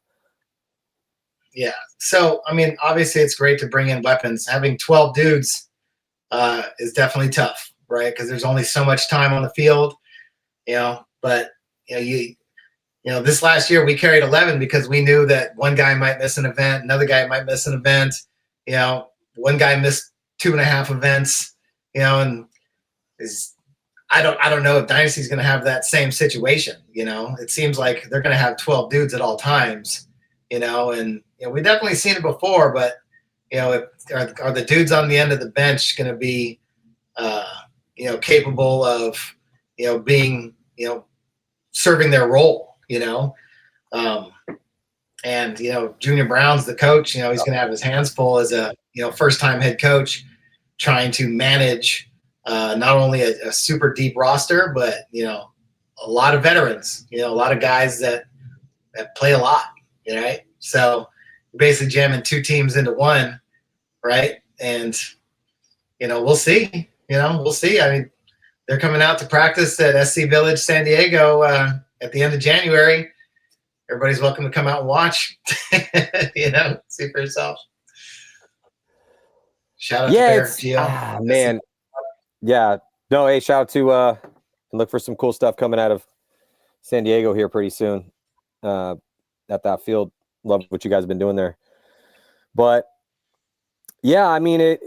Yeah. So, I mean, obviously it's great to bring in weapons. Having 12 dudes is definitely tough, right? Because there's only so much time on the field, but, this last year we carried 11 because we knew that one guy might miss an event, another guy might miss an event, one guy missed 2.5 events, and I don't know if Dynasty's going to have that same situation. It seems like they're going to have 12 dudes at all times, and we've definitely seen it before, but are the dudes on the end of the bench going to be capable of being serving their role, and Junior Brown's the coach. He's going to have his hands full as a first-time head coach, trying to manage not only a super deep roster, but a lot of veterans. A lot of guys that play a lot. Right? So you're basically jamming 2 teams into one, right? And we'll see. We'll see. I mean, they're coming out to practice at SC Village, San Diego, at the end of January. Everybody's welcome to come out and watch. See for yourself. Shout out to Bear, Gio. Man. Yeah. No, hey, shout out to look for some cool stuff coming out of San Diego here pretty soon. At that field. Love what you guys have been doing there. But yeah, I mean,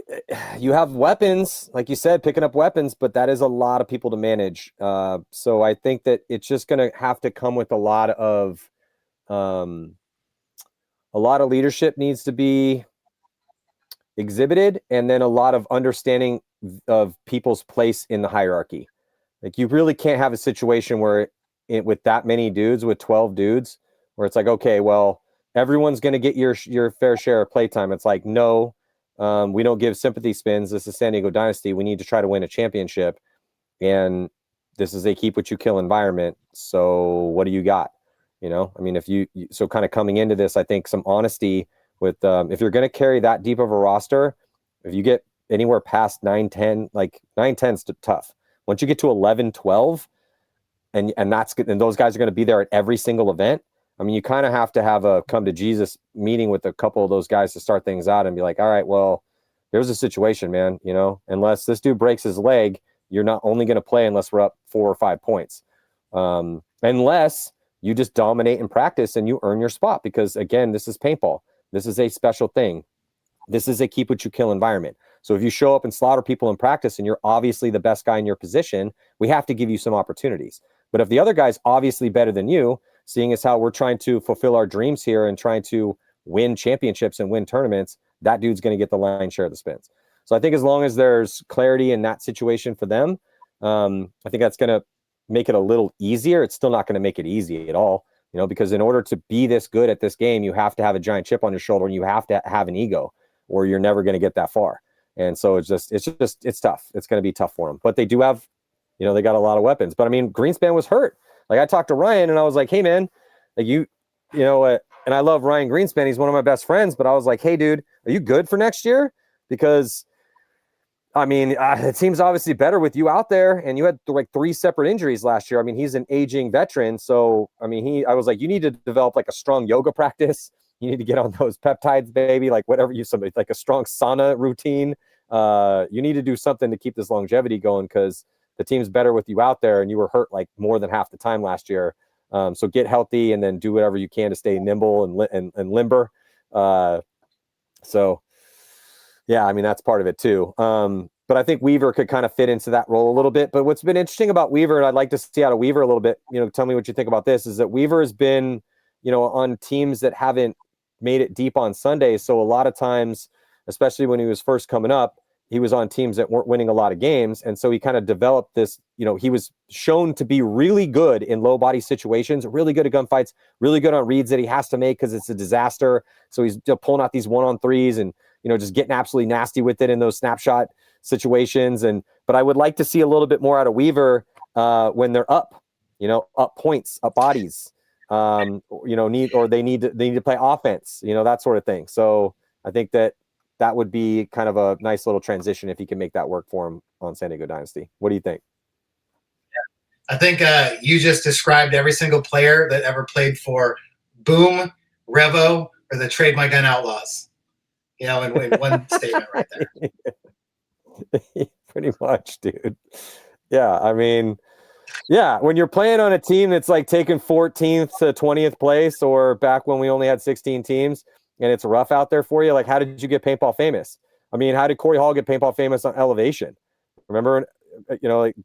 you have weapons, like you said, picking up weapons, but that is a lot of people to manage. So I think that it's just going to have to come with a lot of leadership needs to be exhibited, and then a lot of understanding of people's place in the hierarchy. Like, you really can't have a situation where with that many dudes, with 12 dudes, where it's like, okay, well, everyone's going to get your fair share of playtime. It's like, no, we don't give sympathy spins. This is San Diego Dynasty. We need to try to win a championship. And this is a keep what you kill environment. So what do you got? I mean, so kind of coming into this, I think some honesty with, if you're going to carry that deep of a roster, if anywhere past 9-10, like 9-10's tough. Once you get to 11-12, and that's good, and those guys are going to be there at every single event. I mean, you kind of have to have a come to Jesus meeting with a couple of those guys to start things out and be like, all right, well, here's a situation, man. You know, unless this dude breaks his leg, you're not only going to play unless we're up 4 or 5 points. Unless you just dominate in practice and you earn your spot, because again, this is paintball. This is a special thing. This is a keep what you kill environment. So if you show up and slaughter people in practice and you're obviously the best guy in your position, we have to give you some opportunities. But if the other guy's obviously better than you, seeing as how we're trying to fulfill our dreams here and trying to win championships and win tournaments, that dude's going to get the lion's share of the spins. So I think as long as there's clarity in that situation for them, I think that's going to make it a little easier. It's still not going to make it easy at all, you know, because in order to be this good at this game, you have to have a giant chip on your shoulder and you have to have an ego, or you're never going to get that far. And so it's tough. It's going to be tough for them, but they do have, you know, they got a lot of weapons. But I mean, Greenspan was hurt. Like I talked to Ryan and I was like, hey man, like you know, and I love Ryan Greenspan. He's one of my best friends, but I was like, hey dude, are you good for next year? Because I mean, it seems obviously better with you out there, and you had like 3 separate injuries last year. I mean, he's an aging veteran. So, I mean, I was like, you need to develop like a strong yoga practice. You need to get on those peptides, baby, like whatever somebody like a strong sauna routine. You need to do something to keep this longevity going, because the team's better with you out there, and you were hurt like more than half the time last year. So get healthy and then do whatever you can to stay nimble and limber. So yeah, I mean, that's part of it too. But I think Weaver could kind of fit into that role a little bit. But what's been interesting about Weaver, and I'd like to see out of Weaver a little bit, you know, tell me what you think about this, is that Weaver has been, you know, on teams that haven't made it deep on Sundays. So a lot of times, especially when he was first coming up, he was on teams that weren't winning a lot of games. And so he kind of developed this, you know, he was shown to be really good in low body situations, really good at gunfights, really good on reads that he has to make because it's a disaster. So he's pulling out these 1-on-3s and, you know, just getting absolutely nasty with it in those snapshot situations. But I would like to see a little bit more out of Weaver when they're up, you know, up points, up bodies, you know, they need to play offense, you know, that sort of thing. So I think that would be kind of a nice little transition if he can make that work for him on San Diego Dynasty. What do you think? Yeah. I think you just described every single player that ever played for Boom, Revo, or the Trade My Gun Outlaws. You know, in one statement right there. Pretty much, dude. Yeah, I mean, yeah, when you're playing on a team that's like taking 14th to 20th place, or back when we only had 16 teams, and it's rough out there for you, like how did you get paintball famous? I mean, how did Corey Hall get paintball famous on Elevation? Remember, you know, like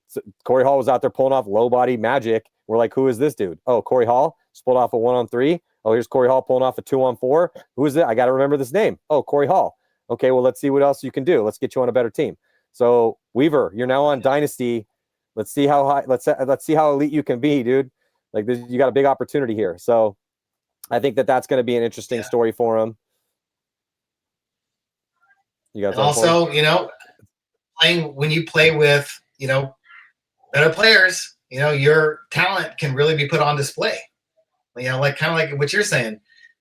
Corey Hall was out there pulling off low body magic. We're like, who is this dude? Oh, Corey Hall just pulled off a 1-on-3. Oh, here's Corey Hall pulling off a 2-on-4. Who is that? I got to remember this name. Oh, Corey Hall. Okay, well, let's see what else you can do. Let's get you on a better team. So Weaver, you're now on Dynasty. Let's see how high. Let's see how elite you can be, dude. Like this, you got a big opportunity here. So I think that's going to be an interesting story for him. You got also, you know, when you play with, you know, better players, you know, your talent can really be put on display. You know, like kind of like what you're saying.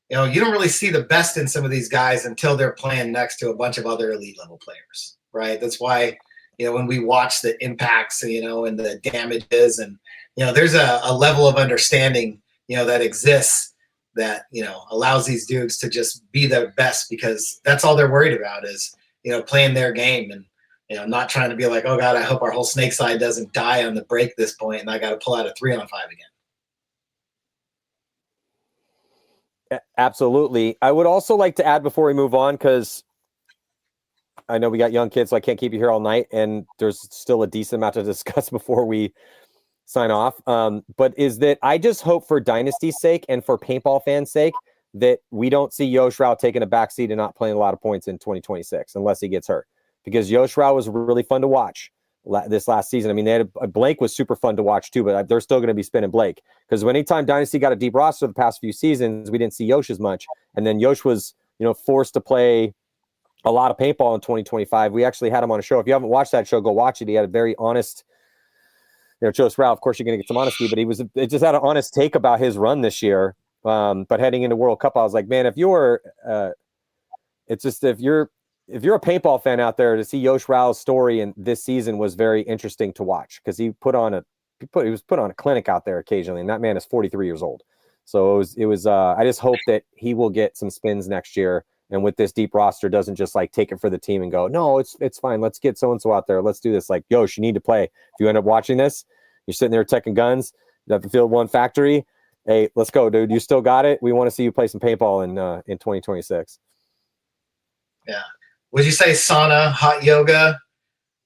You know, you don't really see the best in some of these guys until they're playing next to a bunch of other elite level players, right? That's why, you know, when we watch the impacts, you know, and the damages, and, you know, there's a level of understanding, you know, that exists that, you know, allows these dudes to just be their best, because that's all they're worried about is, you know, playing their game and, you know, not trying to be like, oh God, I hope our whole snake side doesn't die on the break this point and I got to pull out a 3-on-5 again. Absolutely. I would also like to add before we move on, because I know we got young kids, so I can't keep you here all night, and there's still a decent amount to discuss before we sign off. But is that I just hope for Dynasty's sake and for paintball fans' sake that we don't see Yosh Rao taking a backseat and not playing a lot of points in 2026 unless he gets hurt. Because Yosh Rao was really fun to watch this last season. I mean, they had Blake was super fun to watch too, but they're still going to be spinning Blake, because anytime Dynasty got a deep roster the past few seasons, we didn't see Yosh as much. And then Yosh was, you know, forced to play a lot of paintball in 2025. We actually had him on a show. If you haven't watched that show, go watch it. He had a very honest, you know, Joe Rao, of course, you're going to get some honesty, but it just had an honest take about his run this year. But heading into World Cup, I was like, man, if you're if you're a paintball fan out there, to see Yosh Rao's story in this season was very interesting to watch, because he was put on a clinic out there occasionally, and that man is 43 years old. So it was I just hope that he will get some spins next year, and with this deep roster doesn't just like take it for the team and go, no, it's fine, let's get so and so out there, let's do this. Like, Yosh, you need to play. If you end up watching this, you're sitting there taking guns at the Field 1 factory. Hey, let's go, dude. You still got it. We want to see you play some paintball in 2026. Yeah. Would you say sauna, hot yoga,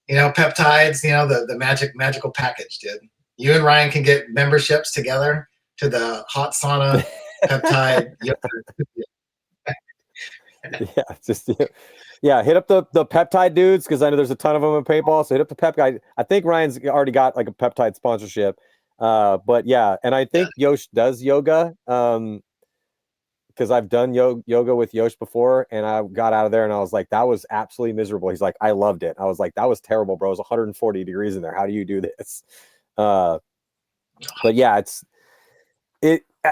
peptides, the magical package, dude? You and Ryan can get memberships together to the hot sauna, peptide yoga. Hit up the peptide dudes, because I know there's a ton of them in paintball. So hit up the peptide. I think Ryan's already got like a peptide sponsorship. But yeah, and I think Yosh does yoga, because I've done yoga with Yosh before, and I got out of there and I was like, that was absolutely miserable. He's like, I loved it. I was like, that was terrible, bro. It was 140 degrees in there. How do you do this? But yeah,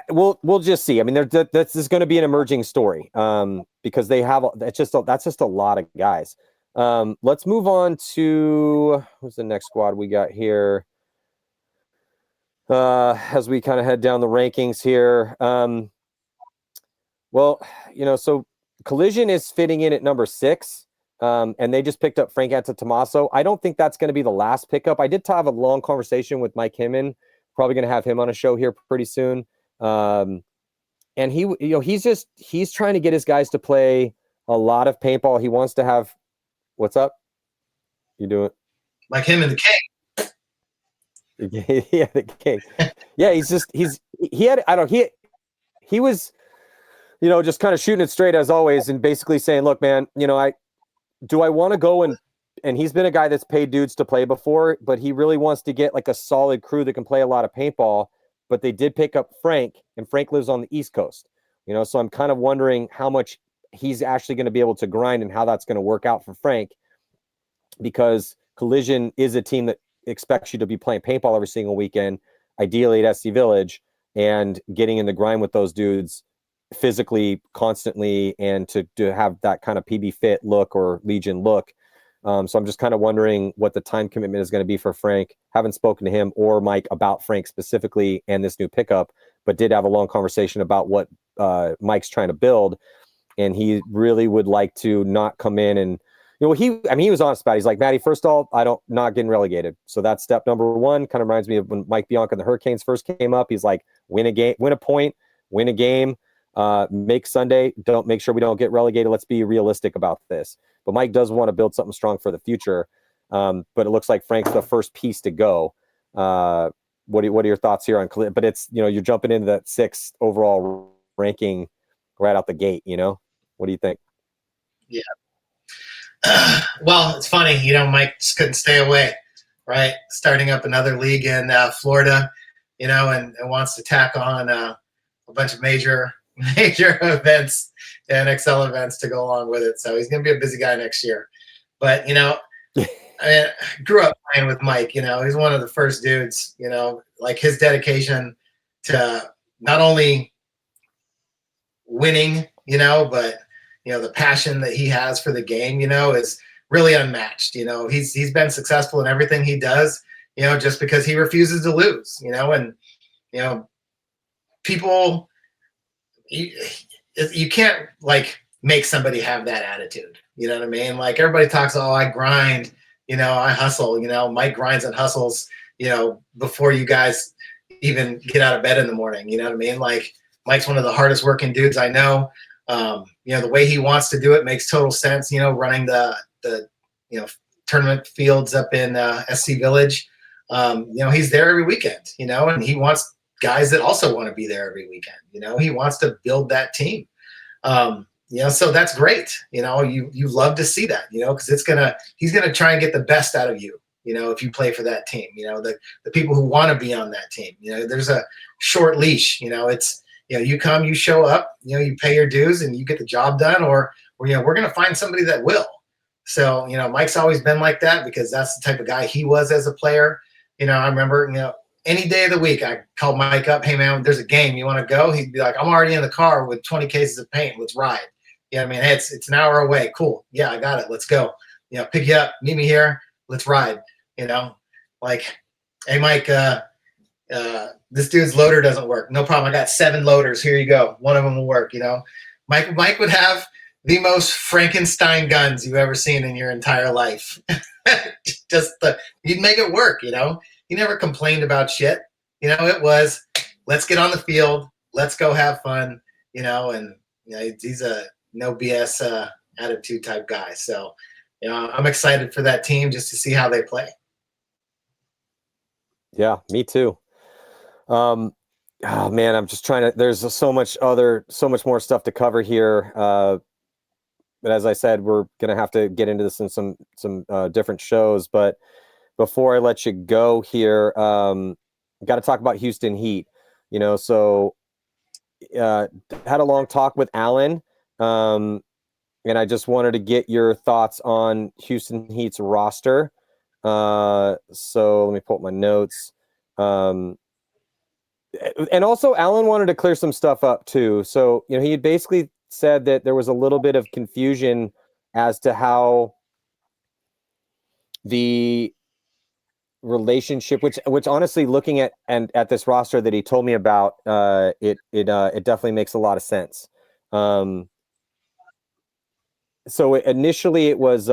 we'll just see. I mean, this is going to be an emerging story, because that's just a lot of guys. Let's move on to who's the next squad we got here. As we kind of head down the rankings here. So Collision is fitting in at number 6, and they just picked up Frank Antetomaso. I don't think that's going to be the last pickup. I did have a long conversation with Mike Himman. Probably going to have him on a show here pretty soon. And he's trying to get his guys to play a lot of paintball. He wants to have, what's up? You doing? Like him and the King. Yeah, the King. Yeah, he was, just kind of shooting it straight as always, and basically saying, look, man, I want to go and he's been a guy that's paid dudes to play before, but he really wants to get like a solid crew that can play a lot of paintball. But they did pick up Frank, and Frank lives on the East Coast, so I'm kind of wondering how much he's actually going to be able to grind and how that's going to work out for Frank, because Collision is a team that expects you to be playing paintball every single weekend, ideally at SC Village, and getting in the grind with those dudes physically constantly, and to have that kind of PB fit look or Legion look. So I'm just kind of wondering what the time commitment is going to be for Frank. Haven't spoken to him or Mike about Frank specifically and this new pickup, but did have a long conversation about what Mike's trying to build. And he really would like to not come in and, he was honest about it. He's like, Matty, first of all, not getting relegated. So that's step number 1. Kind of reminds me of when Mike Bianca and the Hurricanes first came up. He's like, win a point, win a game, make Sunday. Make sure we don't get relegated. Let's be realistic about this. But Mike does want to build something strong for the future. But it looks like Frank's the first piece to go. What are your thoughts here on? But it's, you're jumping into that 6th overall ranking right out the gate. What do you think? Yeah. Well, it's funny, Mike just couldn't stay away, right? Starting up another league in Florida, and wants to tack on a bunch of major events and XL events to go along with it. So he's going to be a busy guy next year. But, I grew up playing with Mike. He's one of the first dudes, like his dedication to not only winning, but the passion that he has for the game, is really unmatched. He's been successful in everything he does, just because he refuses to lose, and people, you can't like make somebody have that attitude. You know what I mean? Like everybody talks, oh, I grind, I hustle, Mike grinds and hustles, before you guys even get out of bed in the morning. You know what I mean? Like Mike's one of the hardest working dudes I know. The way he wants to do it makes total sense, running the tournament fields up in SC Village. He's there every weekend, and he wants guys that also want to be there every weekend. He wants to build that team. So that's great. You love to see that, because he's going to try and get the best out of you, if you play for that team, the people who want to be on that team, there's a short leash, it's, you come, you show up, you pay your dues and you get the job done, or we're going to find somebody that will. So, Mike's always been like that because that's the type of guy he was as a player. I remember, any day of the week, I called Mike up, hey man, there's a game, you want to go? He'd be like, I'm already in the car with 20 cases of paint, let's ride. Yeah, I mean, hey, it's an hour away. Cool. Yeah, I got it. Let's go. Pick you up, meet me here. Let's ride. Like, hey, Mike, this dude's loader doesn't work. No problem. I got 7 loaders. Here you go. One of them will work. Mike would have the most Frankenstein guns you've ever seen in your entire life. You'd make it work. He never complained about shit. It was, let's get on the field. Let's go have fun. And he's a no BS attitude type guy. So, I'm excited for that team just to see how they play. Yeah, me too. Oh man, I'm just trying to. There's so much more stuff to cover here. But as I said, we're gonna have to get into this in some different shows. But before I let you go here, got to talk about Houston Heat. So had a long talk with Alan, and I just wanted to get your thoughts on Houston Heat's roster. So let me pull up my notes. And also Alan wanted to clear some stuff up too. So, he had basically said that there was a little bit of confusion as to how the relationship, which honestly, looking at this roster that he told me about, it definitely makes a lot of sense. So initially it was,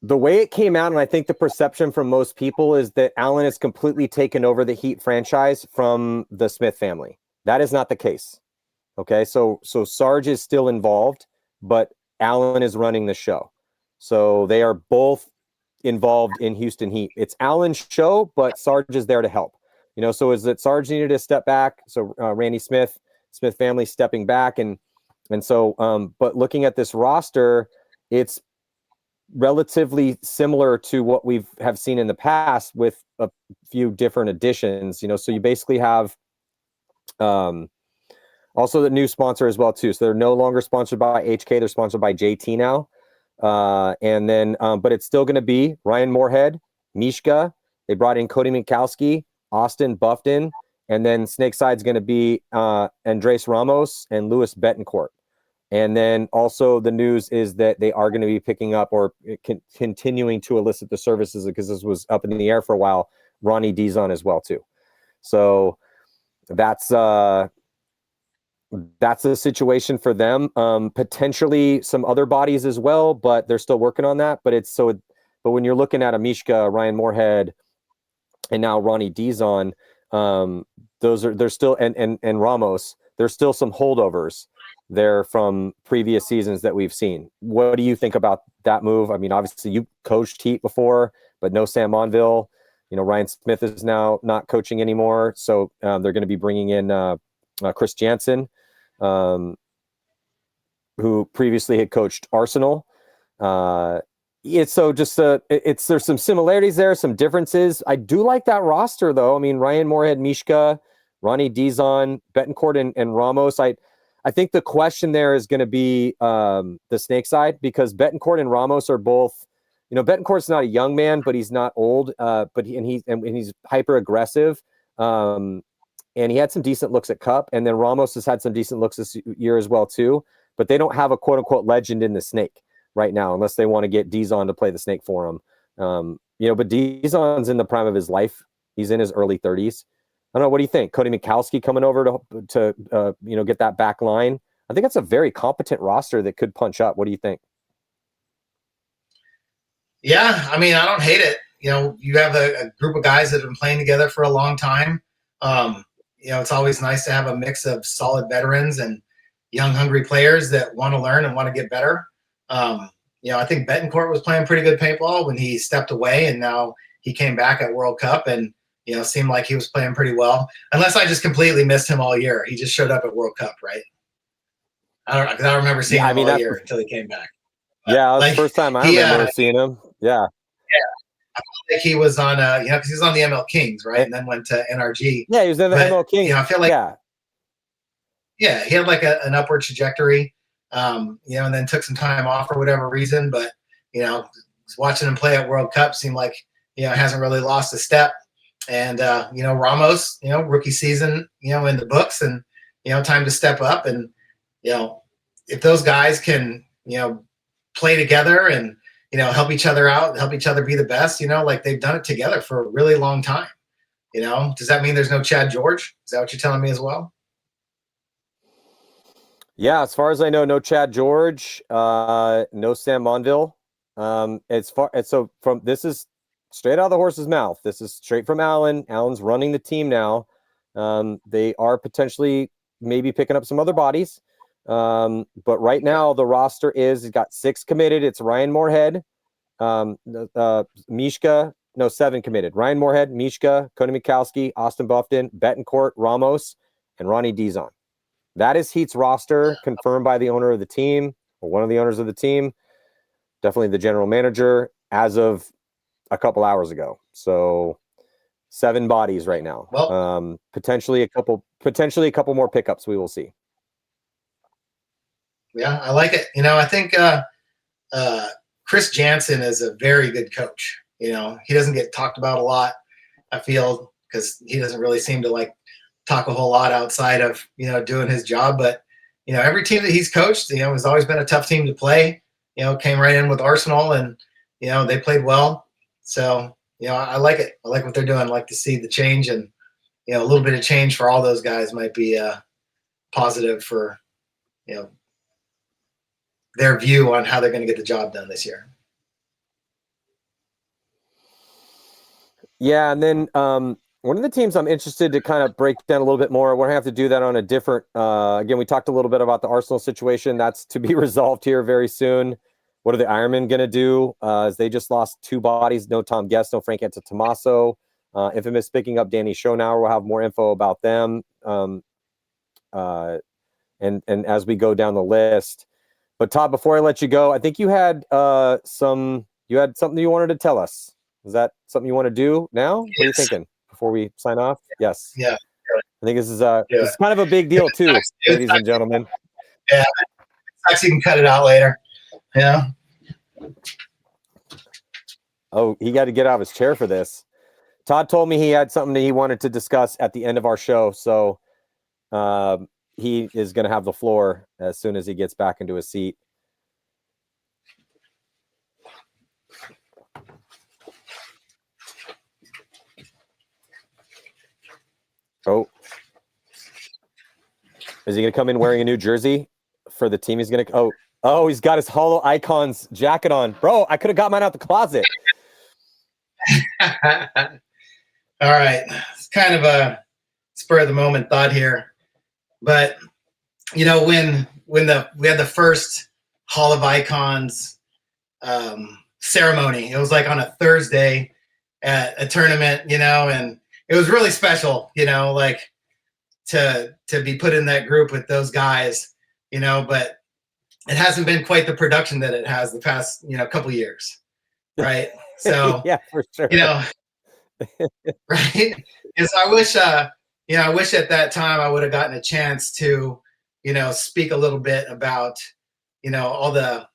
the way it came out, and I think the perception from most people is that Allen has completely taken over the Heat franchise from the Smith family. That is not the case. Okay, so Sarge is still involved, but Allen is running the show. So they are both involved in Houston Heat. It's Allen's show, but Sarge is there to help. So is that Sarge needed to step back? So Randy Smith family stepping back, and so but looking at this roster, it's relatively similar to what have seen in the past with a few different additions. So you basically have also the new sponsor as well too. So they're no longer sponsored by HK, they're sponsored by JT now. And then but it's still going to be Ryan Moorhead, Mishka. They brought in Cody Mikowski, Austin Buffton, and then Snakeside's going to be Andres Ramos and Louis Betancourt. And then also the news is that they are going to be picking up or continuing to elicit the services, because this was up in the air for a while, Ronnie Dizon as well too. So that's the situation for them. Potentially some other bodies as well, but they're still working on that. But when you're looking at a Mishka, Ryan Moorhead, and now Ronnie Dizon, there's still and Ramos, there's still some holdovers there from previous seasons that we've seen. What do you think about that move? I mean, obviously you coached Heat before, but no Sam Monville. Ryan Smith is now not coaching anymore. So they're going to be bringing in Chris Jansen, who previously had coached Arsenal. There's some similarities there, some differences. I do like that roster though. I mean, Ryan Moorhead, Mishka, Ronnie Dizon, Betancourt, and Ramos. I think the question there is going to be the Snake side, because Betancourt and Ramos are both, Betancourt's not a young man, but he's not old. But he's hyper aggressive. And he had some decent looks at Cup, and then Ramos has had some decent looks this year as well too. But they don't have a quote unquote legend in the Snake right now, unless they want to get Dizon to play the Snake for him. But Dizon's in the prime of his life. He's in his early 30s. I don't know. What do you think? Cody Mikowski coming over to get that back line. I think that's a very competent roster that could punch up. What do you think? Yeah, I mean, I don't hate it. You have a group of guys that have been playing together for a long time. It's always nice to have a mix of solid veterans and young, hungry players that want to learn and want to get better. I think Betancourt was playing pretty good paintball when he stepped away, and now he came back at World Cup and seemed like he was playing pretty well. Unless I just completely missed him all year. He just showed up at World Cup, right? I don't remember seeing him all year until he came back. Yeah, that was the first time I remember seeing him. Yeah. I feel like he was on, because he was on the ML Kings, right? And then went to NRG. Yeah, he was in the ML Kings. I feel like, yeah, he had like an upward trajectory, and then took some time off for whatever reason. But, watching him play at World Cup seemed like, hasn't really lost a step. And, Ramos, rookie season, in the books, and, time to step up. And, if those guys can, play together and, help each other out, help each other be the best, like they've done it together for a really long time. Does that mean there's no Chad George? Is that what you're telling me as well? Yeah, as far as I know, no Chad George, no Sam Monville. This is straight out of the horse's mouth. This is straight from Allen. Allen's running the team now. They are potentially maybe picking up some other bodies. But right now the roster is got 6 committed. It's Ryan Moorhead, Mishka, 7 committed. Ryan Moorhead, Mishka, Cody Mikowski, Austin Buffton, Betancourt, Ramos, and Ronnie Dizon. That is Heat's roster, confirmed by the owner of the team, or one of the owners of the team, definitely the general manager, as of a couple hours ago. So 7 bodies right now. Well, potentially a couple more pickups. We will see. Yeah, I like it. I think Chris Jansen is a very good coach. He doesn't get talked about a lot, I feel, because he doesn't really seem to talk a whole lot outside of, doing his job. But, every team that he's coached, has always been a tough team to play. Came right in with Arsenal and, they played well. So, I like it. I like what they're doing. I like to see the change, and, a little bit of change for all those guys might be positive for, their view on how they're going to get the job done this year. Yeah, and then one of the teams I'm interested to kind of break down a little bit more. We're going to have to do that on a different again, we talked a little bit about the Arsenal situation. That's to be resolved here very soon. What are the Ironmen going to do? As they just lost 2 bodies, no Tom Guest, no Frank Antetomaso. Infamous picking up Danny Schonauer. We'll have more info about them. And as we go down the list. But Todd, before I let you go, I think you had something you wanted to tell us. Is that something you want to do now? What are you thinking before we sign off? Yes. Yeah. I think this is it's kind of a big deal too, ladies and gentlemen. Yeah. Actually, you can cut it out later. Yeah. Oh, he got to get out of his chair for this. Todd told me he had something that he wanted to discuss at the end of our show. So he is going to have the floor as soon as he gets back into his seat. Oh, is he going to come in wearing a new jersey for the team? He's going to, oh, he's got his Hollow Icons jacket on. Bro, I could have got mine out the closet. All right. It's kind of a spur of the moment thought here. But, when we had the first Hall of Icons ceremony, it was on a Thursday at a tournament, and it was really special, to be put in that group with those guys, but it hasn't been quite the production that it has the past, couple years. Right. So, yeah, for sure. Right. And so I wish at that time I would have gotten a chance to, speak a little bit about, all the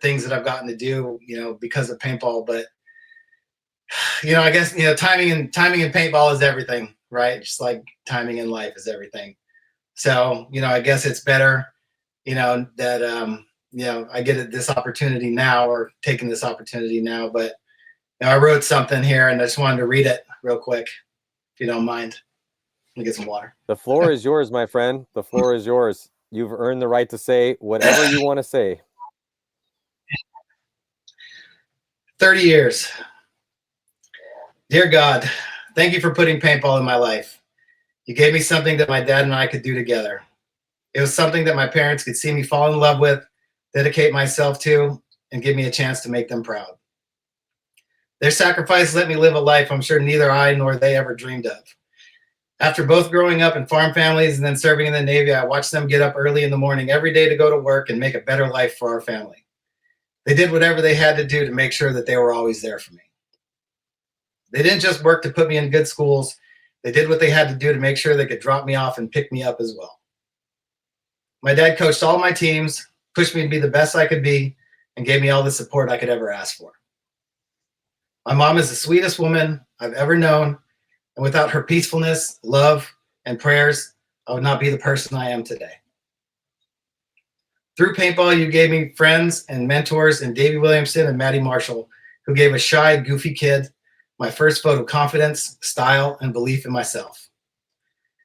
things that I've gotten to do, because of paintball. But, I guess, timing in paintball is everything, right? Just like timing in life is everything. So, I guess it's better, that, I get this opportunity now, or taking this opportunity now. But I wrote something here and I just wanted to read it real quick, if you don't mind. Let me get some water. The floor is yours, my friend. The floor is yours. You've earned the right to say whatever you want to say. 30 years. Dear God, thank you for putting paintball in my life. You gave me something that my dad and I could do together. It was something that my parents could see me fall in love with, dedicate myself to, and give me a chance to make them proud. Their sacrifice let me live a life I'm sure neither I nor they ever dreamed of. After both growing up in farm families and then serving in the Navy, I watched them get up early in the morning every day to go to work and make a better life for our family. They did whatever they had to do to make sure that they were always there for me. They didn't just work to put me in good schools. They did what they had to do to make sure they could drop me off and pick me up as well. My dad coached all my teams, pushed me to be the best I could be, and gave me all the support I could ever ask for. My mom is the sweetest woman I've ever known, and without her peacefulness, love, and prayers, I would not be the person I am today. Through paintball, you gave me friends and mentors in Davey Williamson and Matty Marshall, who gave a shy, goofy kid my first vote of confidence, style, and belief in myself.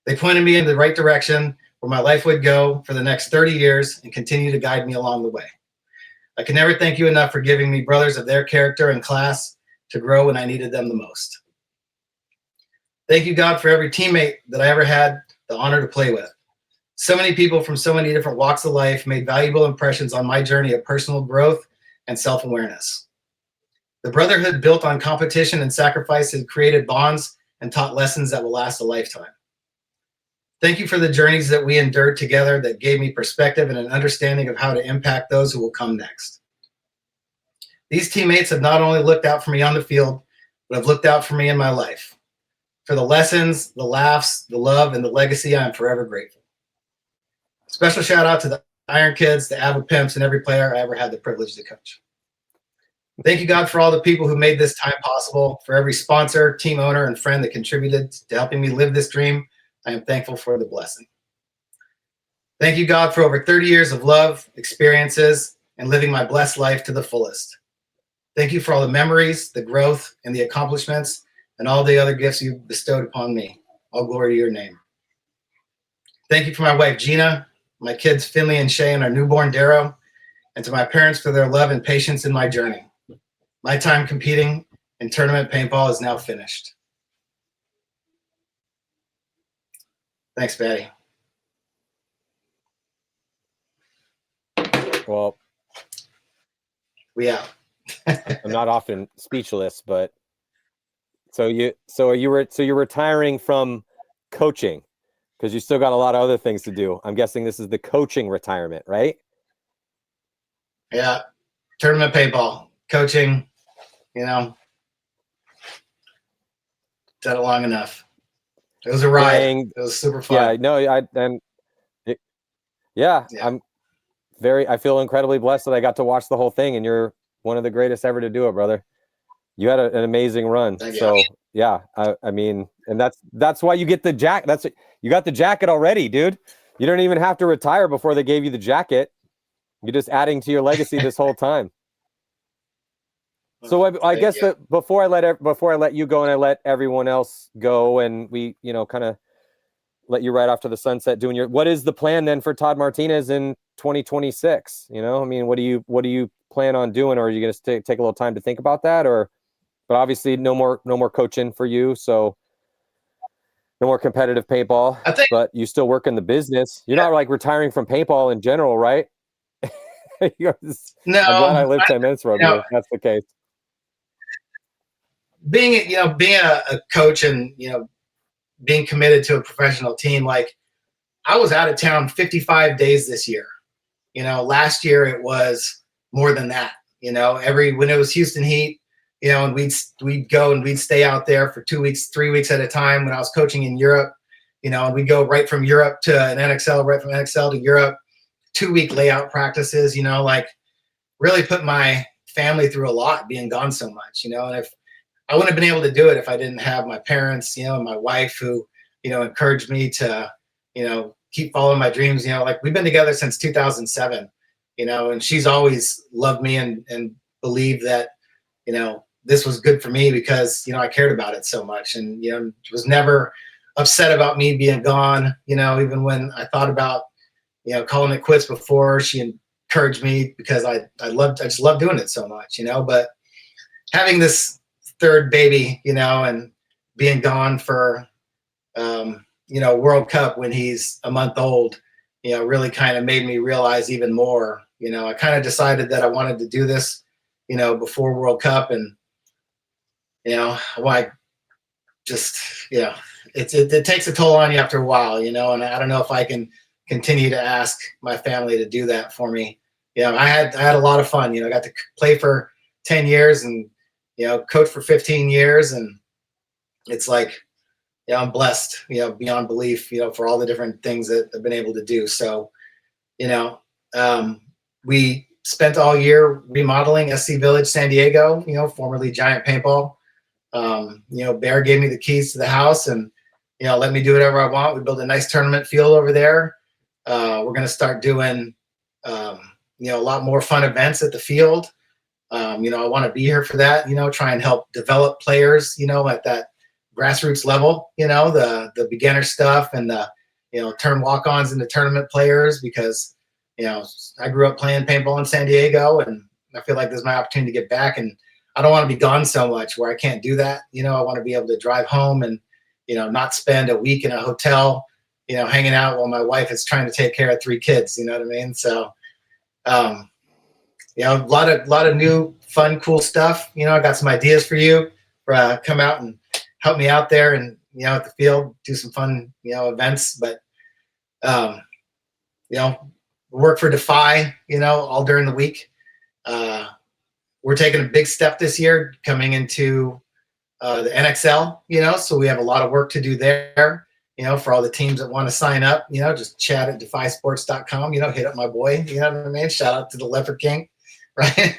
They pointed me in the right direction where my life would go for the next 30 years and continue to guide me along the way. I can never thank you enough for giving me brothers of their character and class to grow when I needed them the most. Thank you, God, for every teammate that I ever had the honor to play with. So many people from so many different walks of life made valuable impressions on my journey of personal growth and self-awareness. The brotherhood built on competition and sacrifice has created bonds and taught lessons that will last a lifetime. Thank you for the journeys that we endured together that gave me perspective and an understanding of how to impact those who will come next. These teammates have not only looked out for me on the field, but have looked out for me in my life. For the lessons, the laughs, the love, and the legacy, I am forever grateful. Special shout out to the Iron Kids, the Ava Pimps, and every player I ever had the privilege to coach. Thank you, God, for all the people who made this time possible, for every sponsor, team owner, and friend that contributed to helping me live this dream. I am thankful for the blessing. Thank you, God, for over 30 years of love, experiences, and living my blessed life to the fullest. Thank you for all the memories, the growth, and the accomplishments, and all the other gifts you bestowed upon me. All glory to your name. Thank you for my wife, Gina, my kids, Finley and Shay, and our newborn, Darrow, and to my parents for their love and patience in my journey. My time competing in tournament paintball is now finished. Thanks, Patty. Well, we out. I'm not often speechless, but so you're retiring from coaching because you still got a lot of other things to do. I'm guessing this is the coaching retirement, right? Yeah, tournament paintball, coaching. You know, done it long enough. It was a ride. It was super fun. Yeah, I feel incredibly blessed that I got to watch the whole thing, and you're one of the greatest ever to do it, brother. You had an amazing run. So yeah, I mean, and that's why you get the jacket. You got the jacket already, dude. You don't even have to retire before they gave you the jacket. You're just adding to your legacy this whole time. So I guess that before I let you go and I let everyone else go, and we, kind of let you right off to the sunset doing what is the plan then for Todd Martinez in 2026? I mean, what do you plan on doing? Or are you going to take a little time to think about that? But obviously no more coaching for you. So no more competitive paintball, but you still work in the business. You're not like retiring from paintball in general, right? No, I'm glad I lived 10 minutes from you. That's the case. Being a coach and, being committed to a professional team, like I was out of town 55 days this year. Last year it was more than that. When it was Houston Heat, and we'd go and we'd stay out there for 2 weeks, 3 weeks at a time. When I was coaching in Europe, and we'd go right from Europe to an NXL, right from NXL to Europe, 2-week layout practices. Like really put my family through a lot being gone so much. And if I wouldn't have been able to do it if I didn't have my parents, and my wife who, encouraged me to, keep following my dreams. Like we've been together since 2007, and she's always loved me and believed that, this was good for me because, I cared about it so much, and, was never upset about me being gone. Even when I thought about, calling it quits before, she encouraged me because I just love doing it so much, but having this third baby, and being gone for, World Cup when he's a month old, really kind of made me realize even more. I kind of decided that I wanted to do this, before World Cup, and it takes a toll on you after a while, and I don't know if I can continue to ask my family to do that for me. I had a lot of fun. I got to play for 10 years and coach for 15 years, and it's like, I'm blessed, beyond belief, for all the different things that I've been able to do. So, we spent all year remodeling SC Village, San Diego, formerly Giant Paintball. Bear gave me the keys to the house and, let me do whatever I want. We built a nice tournament field over there. We're going to start doing A lot more fun events at the field. I want to be here for that, try and help develop players, at that grassroots level, the beginner stuff and the, turn walk-ons into tournament players, because, I grew up playing paintball in San Diego, and I feel like this is my opportunity to get back, and I don't want to be gone so much where I can't do that. I want to be able to drive home and, not spend a week in a hotel, hanging out while my wife is trying to take care of 3 kids, you know what I mean? So, a lot of new, fun, cool stuff. I got some ideas for you. Come out and help me out there, and at the field, do some fun, events. But work for Defy, all during the week. We're taking a big step this year, coming into the NXL. So we have a lot of work to do there. For all the teams that want to sign up, just chat at defysports.com, hit up my boy, you know what I mean? Shout out to the Leopard King, right?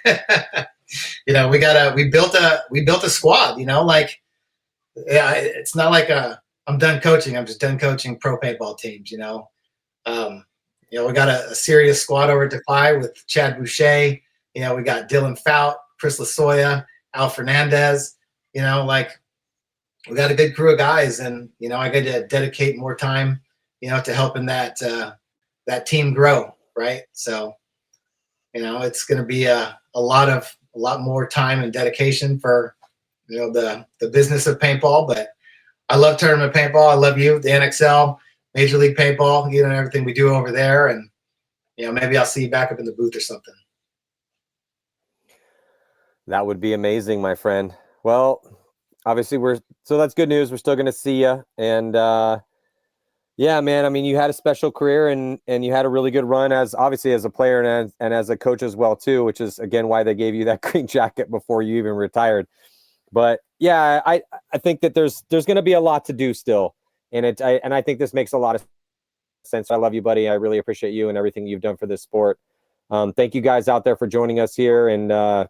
we built a squad, it's not like I'm done coaching. I'm just done coaching pro paintball teams, we got a serious squad over at Defy with Chad Boucher. We got Dylan Fout, Chris Lasoya, Al Fernandez, we got a good crew of guys, and, I got to dedicate more time, to helping that team grow. Right. So, it's going to be a lot more time and dedication for, the business of paintball. But I love tournament paintball. I love you, the NXL, Major League Paintball, everything we do over there. And, maybe I'll see you back up in the booth or something. That would be amazing, my friend. Well, obviously so that's good news. We're still going to see you. And, yeah, man, I mean, you had a special career, and you had a really good run obviously as a player and as a coach as well too, which is again why they gave you that green jacket before you even retired. But yeah, I think that there's going to be a lot to do still. And I think this makes a lot of sense. I love you, buddy. I really appreciate you and everything you've done for this sport. Thank you guys out there for joining us here, and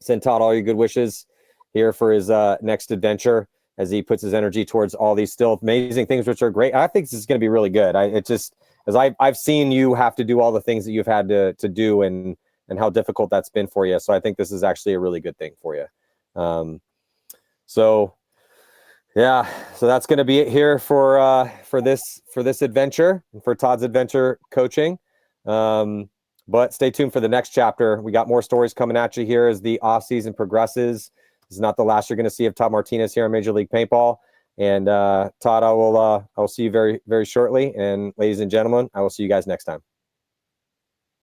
send Todd all your good wishes here for his next adventure as he puts his energy towards all these still amazing things, which are great. I think this is going to be really good. I've seen you have to do all the things that you've had to do, and how difficult that's been for you. So I think this is actually a really good thing for you. So that's going to be it here for this adventure, for Todd's adventure coaching. But stay tuned for the next chapter. We got more stories coming at you here as the off season progresses. This is not the last you're going to see of Todd Martinez here on Major League Paintball. And Todd, I will see you very, very shortly. And ladies and gentlemen, I will see you guys next time.